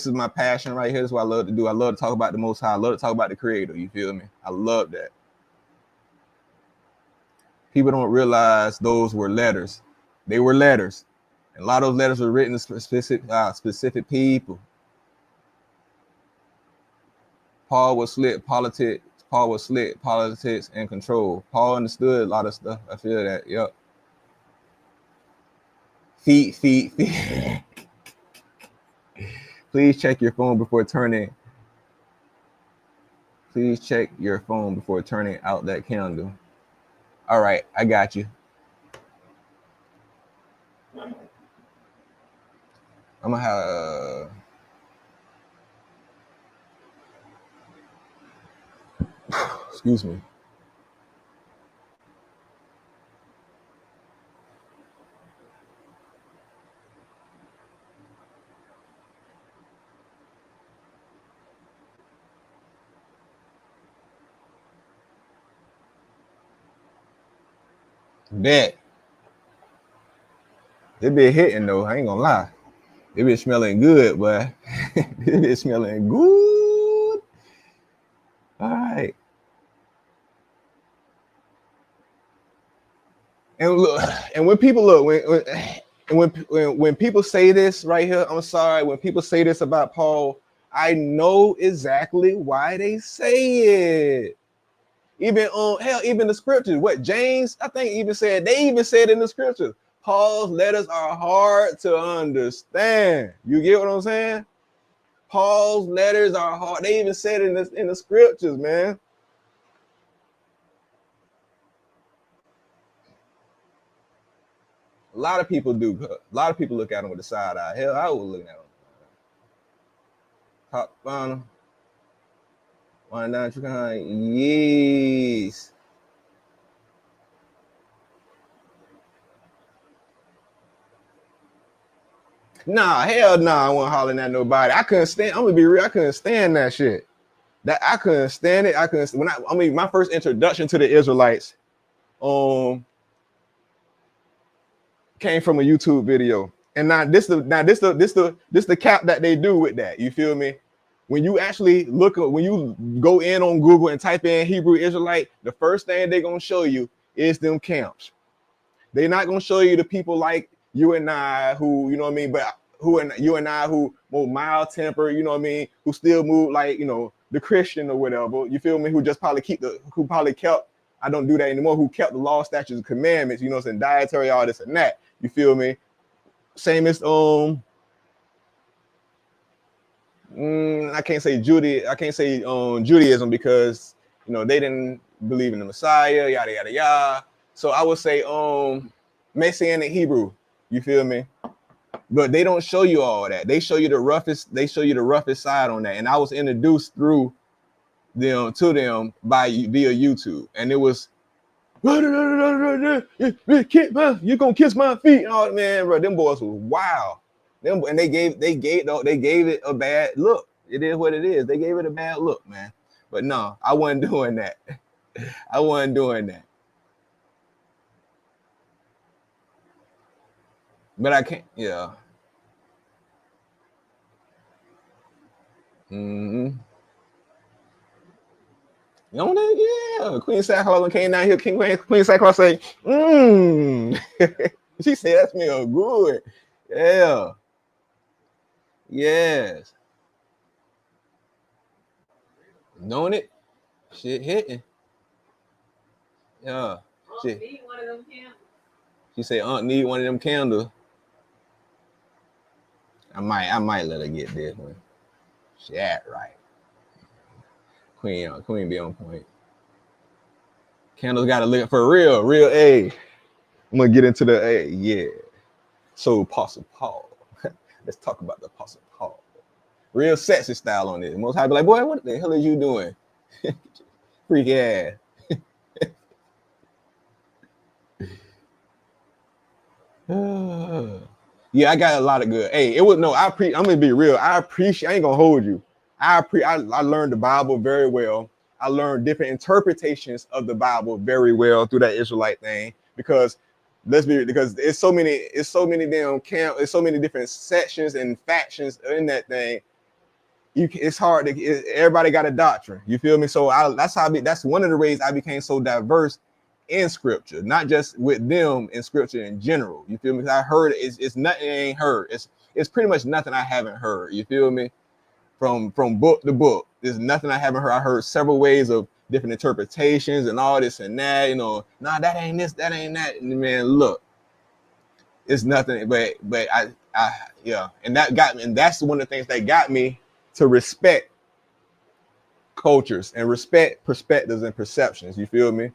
is my passion right here. This is what I love to do. I love to talk about the Most High. I love to talk about the Creator. You feel me? I love that. People don't realize those were letters. They were letters. And a lot of those letters were written to specific people. Paul was slick politics and control. Paul understood a lot of stuff. I feel that. Yep. Feet. Please check your phone before turning. Please check your phone before turning out that candle. All right, I got you. I'm gonna have. Excuse me. Bet. It be hitting though. I ain't gonna lie. It be smelling good, but it be smelling good. All right. And look, and when people when people say this right here, I'm sorry. When people say this about Paul, I know exactly why they say it. Even even the scriptures. What James, I think, they even said in the scriptures, Paul's letters are hard to understand. You get what I'm saying? Paul's letters are hard. They even said it in the scriptures, man. A lot of people do. A lot of people look at him with a side eye. Hell, I was looking at him. Top final. Yes. Nah, hell nah, I wasn't hollering at nobody. I couldn't stand. I'm gonna be real. I couldn't stand that shit. That I couldn't stand it. I couldn't. When my first introduction to the Israelites, came from a YouTube video. And this the cap that they do with that. You feel me? When you actually when you go in on Google and type in Hebrew Israelite, the first thing they're gonna show you is them camps. They're not gonna show you the people like you and I who, you know what I mean, but you and I who more mild temper, you know what I mean, who still move like, you know, the Christian or whatever, you feel me, who probably kept, I don't do that anymore, who kept the law, statutes, and commandments, you know, and dietary, all this and that. You feel me? Same as I can't say Judaism because, you know, they didn't believe in the Messiah, yada yada yada. So I would say Messianic Hebrew. You feel me? But they don't show you all that. They show you the roughest. They show you the roughest side on that. And I was introduced through them to them via YouTube, and it was you gonna kiss my feet. Oh man, bro, them boys was wild. And they gave it a bad look. It is what it is. They gave it a bad look, man. But no, I wasn't doing that. I wasn't doing that. But I can't, yeah. Mm-hmm. You know that? Yeah. Queen Sackcloth came down here. Queen Sackcloth say, She said, that smell good. Yeah. Yes. Knowing it? Shit hitting. Yeah. Shit. Need one of them candles. She said, Aunt need one of them candles. I might let her get this one. She act right. Queen be on point. Candles gotta look for real A. I'm gonna get into the A, yeah. So Apostle Paul. Let's talk about the Apostle Paul. Real sexy style on this. Most High be like, boy, what the hell are you doing? Freak ass. Yeah, I got a lot of good. Hey, I'm gonna be real. I ain't gonna hold you. I learned the Bible very well. I learned different interpretations of the Bible very well through that Israelite thing because it's so many damn camp, it's so many different sections and factions in that thing. It's hard everybody got a doctrine. You feel me? So that's one of the ways I became so diverse in scripture, not just with them in scripture in general. You feel me? I heard it's nothing I ain't heard. It's pretty much nothing I haven't heard. You feel me? From book to book, there's nothing I haven't heard. I heard several ways of different interpretations and all this and that. You know, nah, that ain't this, that ain't that. And man, look, it's nothing. But I yeah, and that's one of the things that got me to respect cultures and respect perspectives and perceptions. You feel me?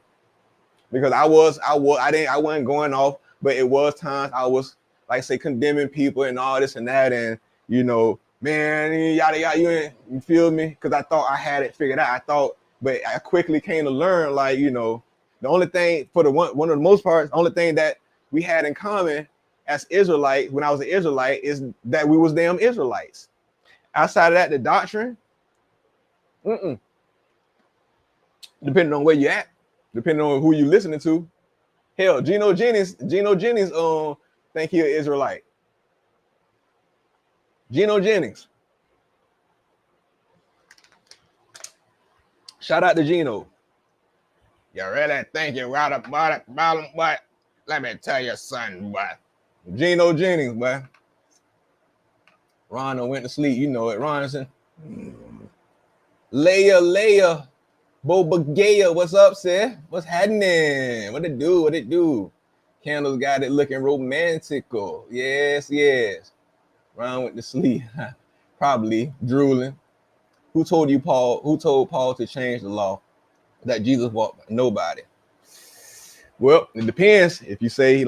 Because I wasn't going off, but it was times I was like say condemning people and all this and that, and you know, man, yada yada. You feel me? Because I thought I had it figured out. But I quickly came to learn, like, you know, the only thing for one of the most parts, only thing that we had in common as Israelites when I was an Israelite is that we was damn Israelites. Outside of that, the doctrine, depending on where you at. Depending on who you listening to. Hell, Geno Jennings, think he an Israelite. Geno Jennings. Shout out to Geno. You really think you're right about it, boy? Let me tell you something, boy. Geno Jennings, boy. Ron went to sleep, you know it, Ronson. Leia. Boba Gaya, what's up, sis? What's happening? What it do? Candles got it looking romantical. Yes. Ron went to sleep. Probably drooling. Who told Paul to change the law? That Jesus walked? Nobody. Well, it depends. If you say,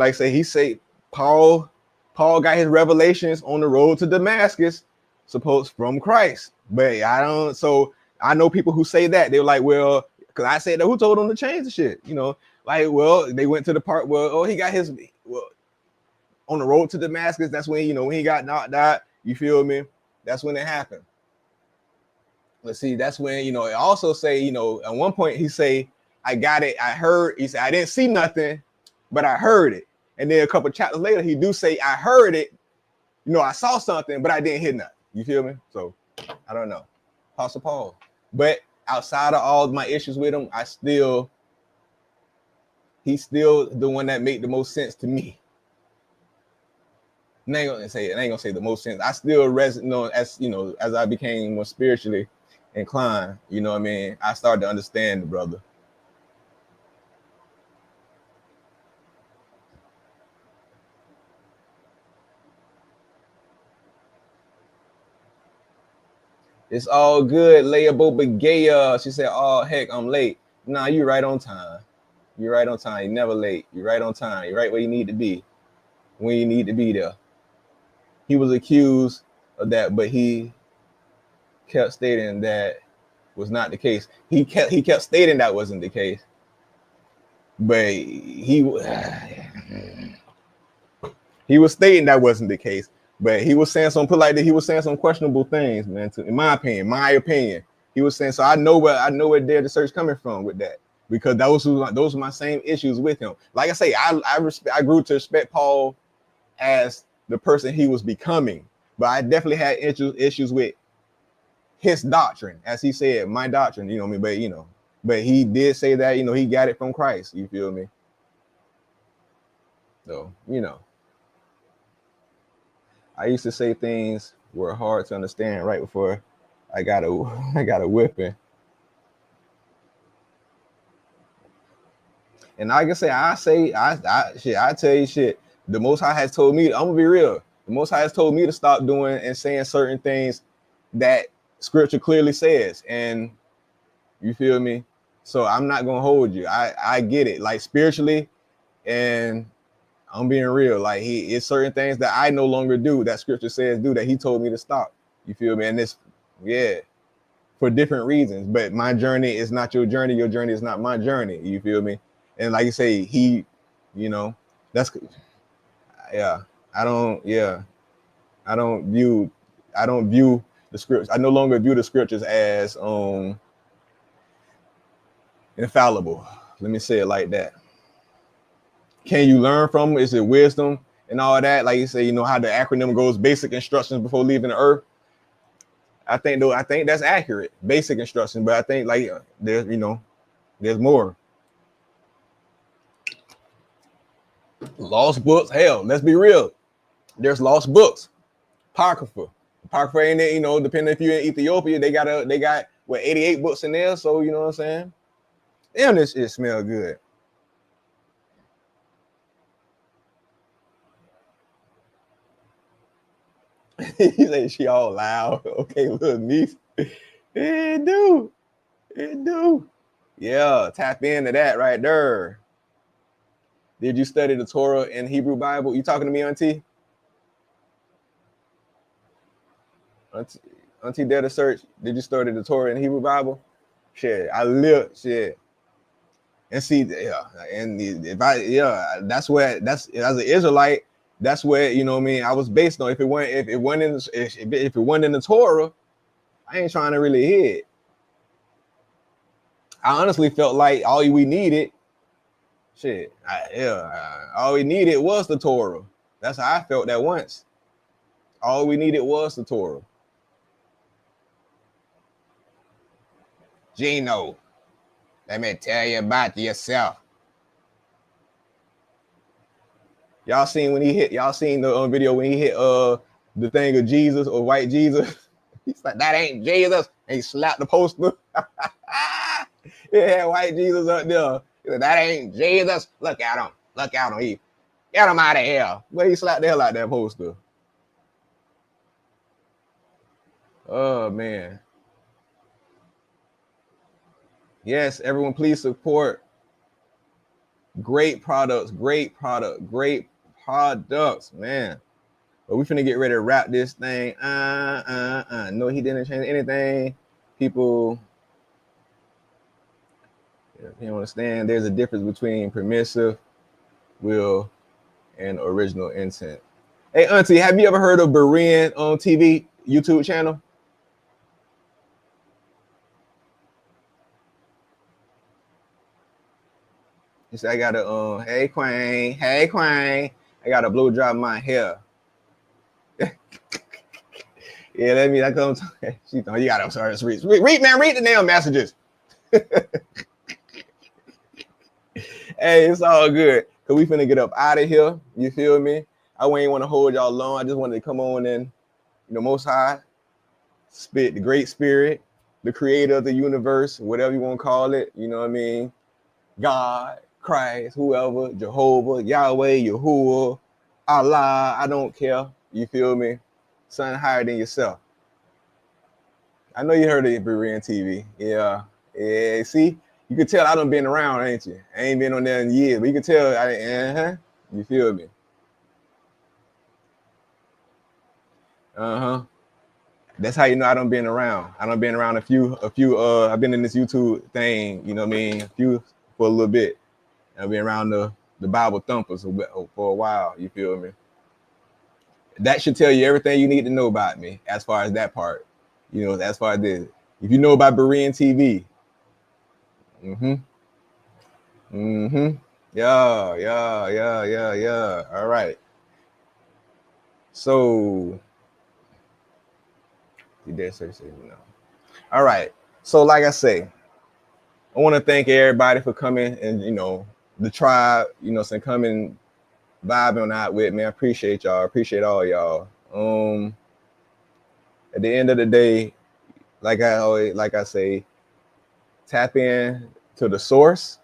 Paul got his revelations on the road to Damascus, supposed from Christ. But I know people who say that. They're like, well, because I said that who told him to change the shit? You know, like, well, they went to the part where, he got his, well, on the road to Damascus, that's when, you know, when he got knocked out, you feel me? That's when it happened. Let's see, that's when, you know, it also say, you know, at one point he say, I got it, I heard, he said, I didn't see nothing, but I heard it. And then a couple of chapters later, he do say, I heard it, you know, I saw something, but I didn't hear nothing. You feel me? So, I don't know. Apostle Paul. But outside of all my issues with him, he's still the one that made the most sense to me. I ain't gonna say the most sense. I still resonate, as you know, as I became more spiritually inclined, you know what I mean? I started to understand the brother. It's all good, Leia Bobagaya. She said, oh, heck, I'm late. Nah, you're right on time. You're right on time. You're never late. You're right on time. You're right where you need to be, when you need to be there. He was accused of that, but he kept stating that was not the case. He kept stating that wasn't the case, but he was stating that wasn't the case. But he was saying some he was saying some questionable things, man. In my opinion, he was saying. So I know where the search coming from with that, because those are my same issues with him. Like I say, I grew to respect Paul as the person he was becoming, but I definitely had issues with his doctrine, as he said, my doctrine. You know what I mean? But he did say that, you know, he got it from Christ. You feel me? So, you know, I used to say things were hard to understand right before I got a whipping. And like I say, I tell you shit. The Most High has told me, I'm gonna be real. The Most High has told me to stop doing and saying certain things that Scripture clearly says, and you feel me. So I'm not gonna hold you. I get it, like spiritually, and I'm being real. Like it's certain things that I no longer do that Scripture says do that He told me to stop. You feel me? And this, yeah, for different reasons. But my journey is not your journey. Your journey is not my journey. You feel me? And like you say, He, you know, that's, yeah. I don't view the scriptures. I no longer view the scriptures as infallible. Let me say it like that. Can you learn from them? Is it wisdom and all that? Like you say, you know how the acronym goes: basic instructions before leaving the earth. I think that's accurate, basic instructions. But I think like there's more. Lost books. Hell, let's be real. There's lost books. Apocrypha ain't it, depending if you're in Ethiopia, they got what 88 books in there. So you know what I'm saying? Damn, this shit smell good. He said she all loud. Okay, little niece. It do. Yeah, tap into that right there. Did you study the Torah and Hebrew Bible? You talking to me, Auntie? Auntie did a search. Did you study the Torah and Hebrew Bible? Shit, I live shit. And see, yeah, and if that's as an Israelite, that's where what I mean. I was based on if it wasn't in the Torah, I ain't trying to really hear it. I honestly felt like all we needed, all we needed was the Torah. That's how I felt that once. All we needed was the Torah. Gino, let me tell you about yourself. Y'all seen the video when he hit the thing of Jesus or white Jesus? He's like, that ain't Jesus. And he slapped the poster. Yeah, white Jesus up there. He said, that ain't Jesus. Look at him. He get him out of here. But he slapped the hell out that poster. Oh man. Yes, everyone, please support. Great products, man. But we finna get ready to wrap this thing. No, he didn't change anything. People, you understand there's a difference between permissive will and original intent. Hey, Auntie, have you ever heard of Berean on TV YouTube channel? He said, I got a, hey, Quang, I got a blow dry in my hair. Yeah, that means I come. She thought you got to start to read, man, read the damn messages. Hey, it's all good. Cause we finna get up out of here. You feel me? I ain't want to hold y'all long. I just wanted to come on and, Most High, spit the Great Spirit, the creator of the universe, whatever you want to call it. You know what I mean? God, Christ, whoever, Jehovah, Yahweh, Yahuwah, Allah, I don't care. You feel me? Something higher than yourself. I know you heard of Berean TV. Yeah. See, you can tell I done been around, ain't you? I ain't been on there in years, but you can tell You feel me? That's how you know I done been around. I done been around a few, I've been in this YouTube thing, you know what I mean? For a little bit. I've been around the Bible thumpers for a while, you feel me? That should tell you everything you need to know about me as far as that part. As far as this. If you know about Berean TV. Yeah. All right. So you dare say no. All right. So like I say, I want to thank everybody for coming and the tribe, coming vibing out with me. I appreciate y'all. I appreciate all y'all. At the end of the day, like I say, tap in to the source,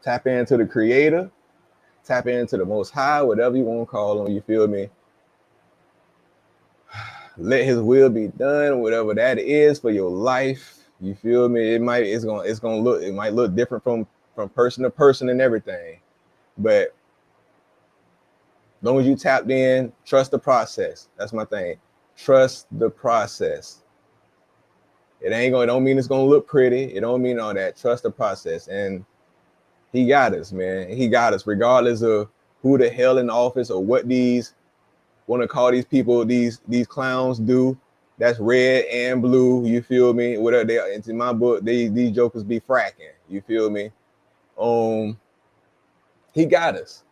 tap into the creator, tap into the Most High, whatever you want to call him. You feel me? Let his will be done, whatever that is for your life. You feel me? It might look different from person to person and everything, but as long as you tapped in, trust the process. That's my thing. Trust the process. It don't mean it's gonna look pretty. It don't mean all that. Trust the process. And he got us, man. He got us, regardless of who the hell in office or what these want to call these people, these clowns do. That's red and blue. You feel me? Whatever they are. It's in my book. These jokers be fracking. You feel me? He got us.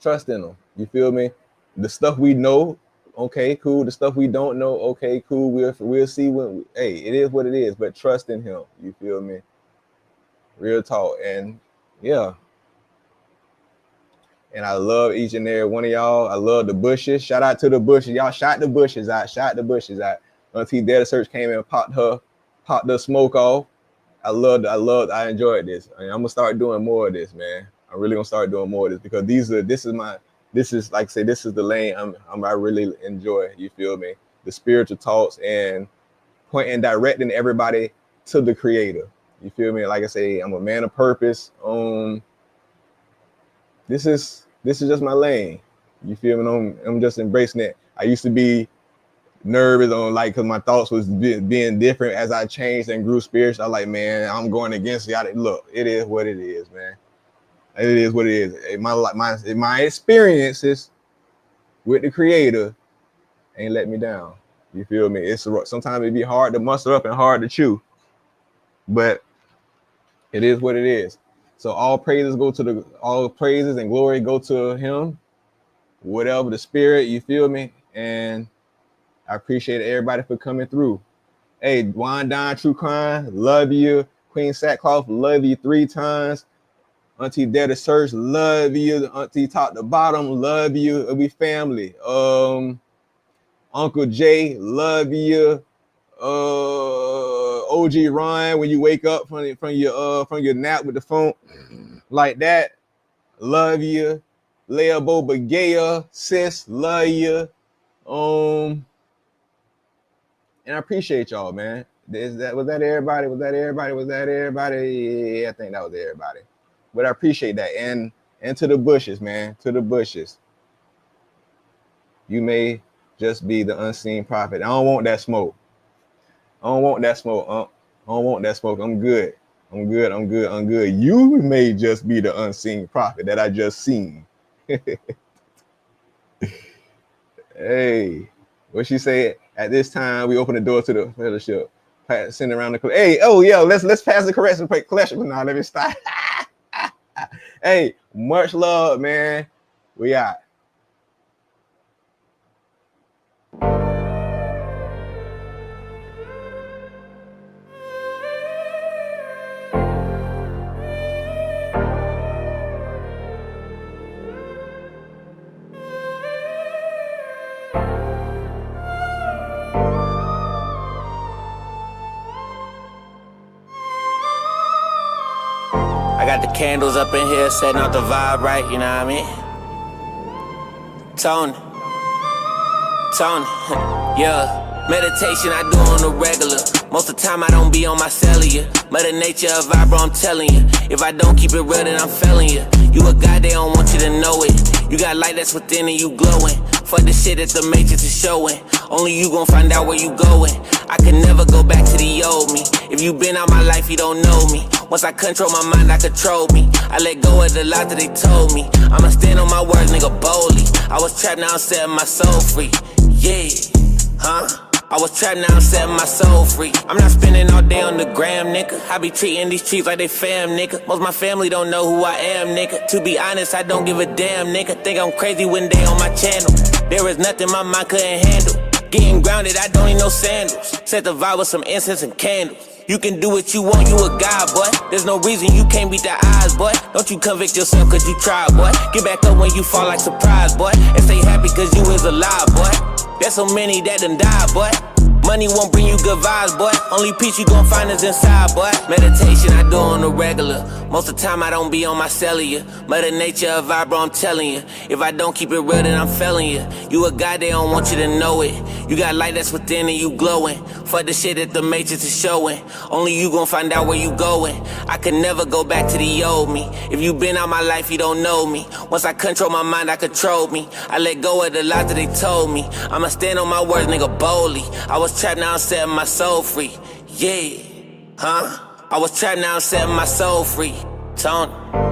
Trust in him. You feel me? The stuff we know, okay, cool. The stuff we don't know, okay, cool. We'll see when. Hey, it is what it is. But trust in him. You feel me? Real talk. And yeah. And I love each and every one of y'all. I love the bushes. Shout out to the bushes. Y'all shot the bushes out. Auntie Data Search came in and popped the smoke off. I enjoyed this. I'm gonna start doing more of this, man. I'm really gonna start doing more of this because this is like I say, this is the lane I really enjoy. You feel me? The spiritual talks and pointing, directing everybody to the creator. You feel me? Like I say, I'm a man of purpose. This is just my lane. You feel me? I'm just embracing it. I used to be nervous because my thoughts was being different as I changed and grew spiritual. I like, man, I'm going against y'all. Look, it is what it is, man. It is what it is. My experiences with the creator ain't let me down. You feel me? Sometimes it be hard to muster up and hard to chew, but it is what it is. So all praises and glory go to him, whatever the spirit, you feel me? And I appreciate everybody for coming through. Hey, Juan Don True Crime, love you. Queen Sackcloth, love you 3 times. Auntie Data Search, love you. Auntie Top to Bottom, love you. We family. Uncle Jay, love you. OG Ryan, when you wake up from your nap with the phone like that, love you. Leah Bobagaya, sis, love you. And I appreciate y'all, man. Was that everybody? Yeah, I think that was everybody. But I appreciate that. And to the bushes, man. To the bushes. You may just be the unseen prophet. I don't want that smoke. I'm good. You may just be the unseen prophet that I just seen. Hey, what she said? At this time, we open the door to the fellowship. Send around the hey, oh yeah, let's pass the correction collection. Now let me stop. Hey, much love, man. We out.
I got the candles up in here, setting out the vibe right, you know what I mean? Tony, yeah. Meditation I do on the regular. Most of the time I don't be on my cellular. Mother nature a vibe, bro, I'm telling you. If I don't keep it real, then I'm failing you. You a guy, they don't want you to know it. You got light that's within and you glowing. Fuck the shit that the matrix is showing. Only you gon' find out where you going. I can never go back to the old me. If you been out my life, you don't know me. Once I control my mind, I control me. I let go of the lies that they told me. I'ma stand on my words, nigga, boldly. I was trapped, now I'm setting my soul free. Yeah, huh? I was trapped, now I'm setting my soul free. I'm not spending all day on the gram, nigga. I be treating these streets like they fam, nigga. Most my family don't know who I am, nigga. To be honest, I don't give a damn, nigga. Think I'm crazy when they on my channel. There is nothing my mind couldn't handle. Getting grounded, I don't need no sandals. Set the vibe with some incense and candles. You can do what you want, you a god, boy. There's no reason you can't beat the odds, boy. Don't you convict yourself cause you tried, boy. Get back up when you fall like surprise, boy. And stay happy cause you is alive, boy. There's so many that done died, boy. Money won't bring you good vibes, boy. Only peace you gon' find is inside, boy. Meditation I do on the regular. Most of the time I don't be on my cellular. Mother nature a vibe, bro, I'm telling you. If I don't keep it real, then I'm failing you. You a guy, they don't want you to know it. You got light that's within and you glowing. Fuck the shit that the matrix is showing. Only you gon' find out where you going. I can never go back to the old me. If you been out my life, you don't know me. Once I control my mind, I control me. I let go of the lies that they told me. I'ma stand on my words, nigga, boldly. I was trapped, now I'm setting my soul free. Yeah, huh? I was trapped, now I'm setting my soul free. Tony.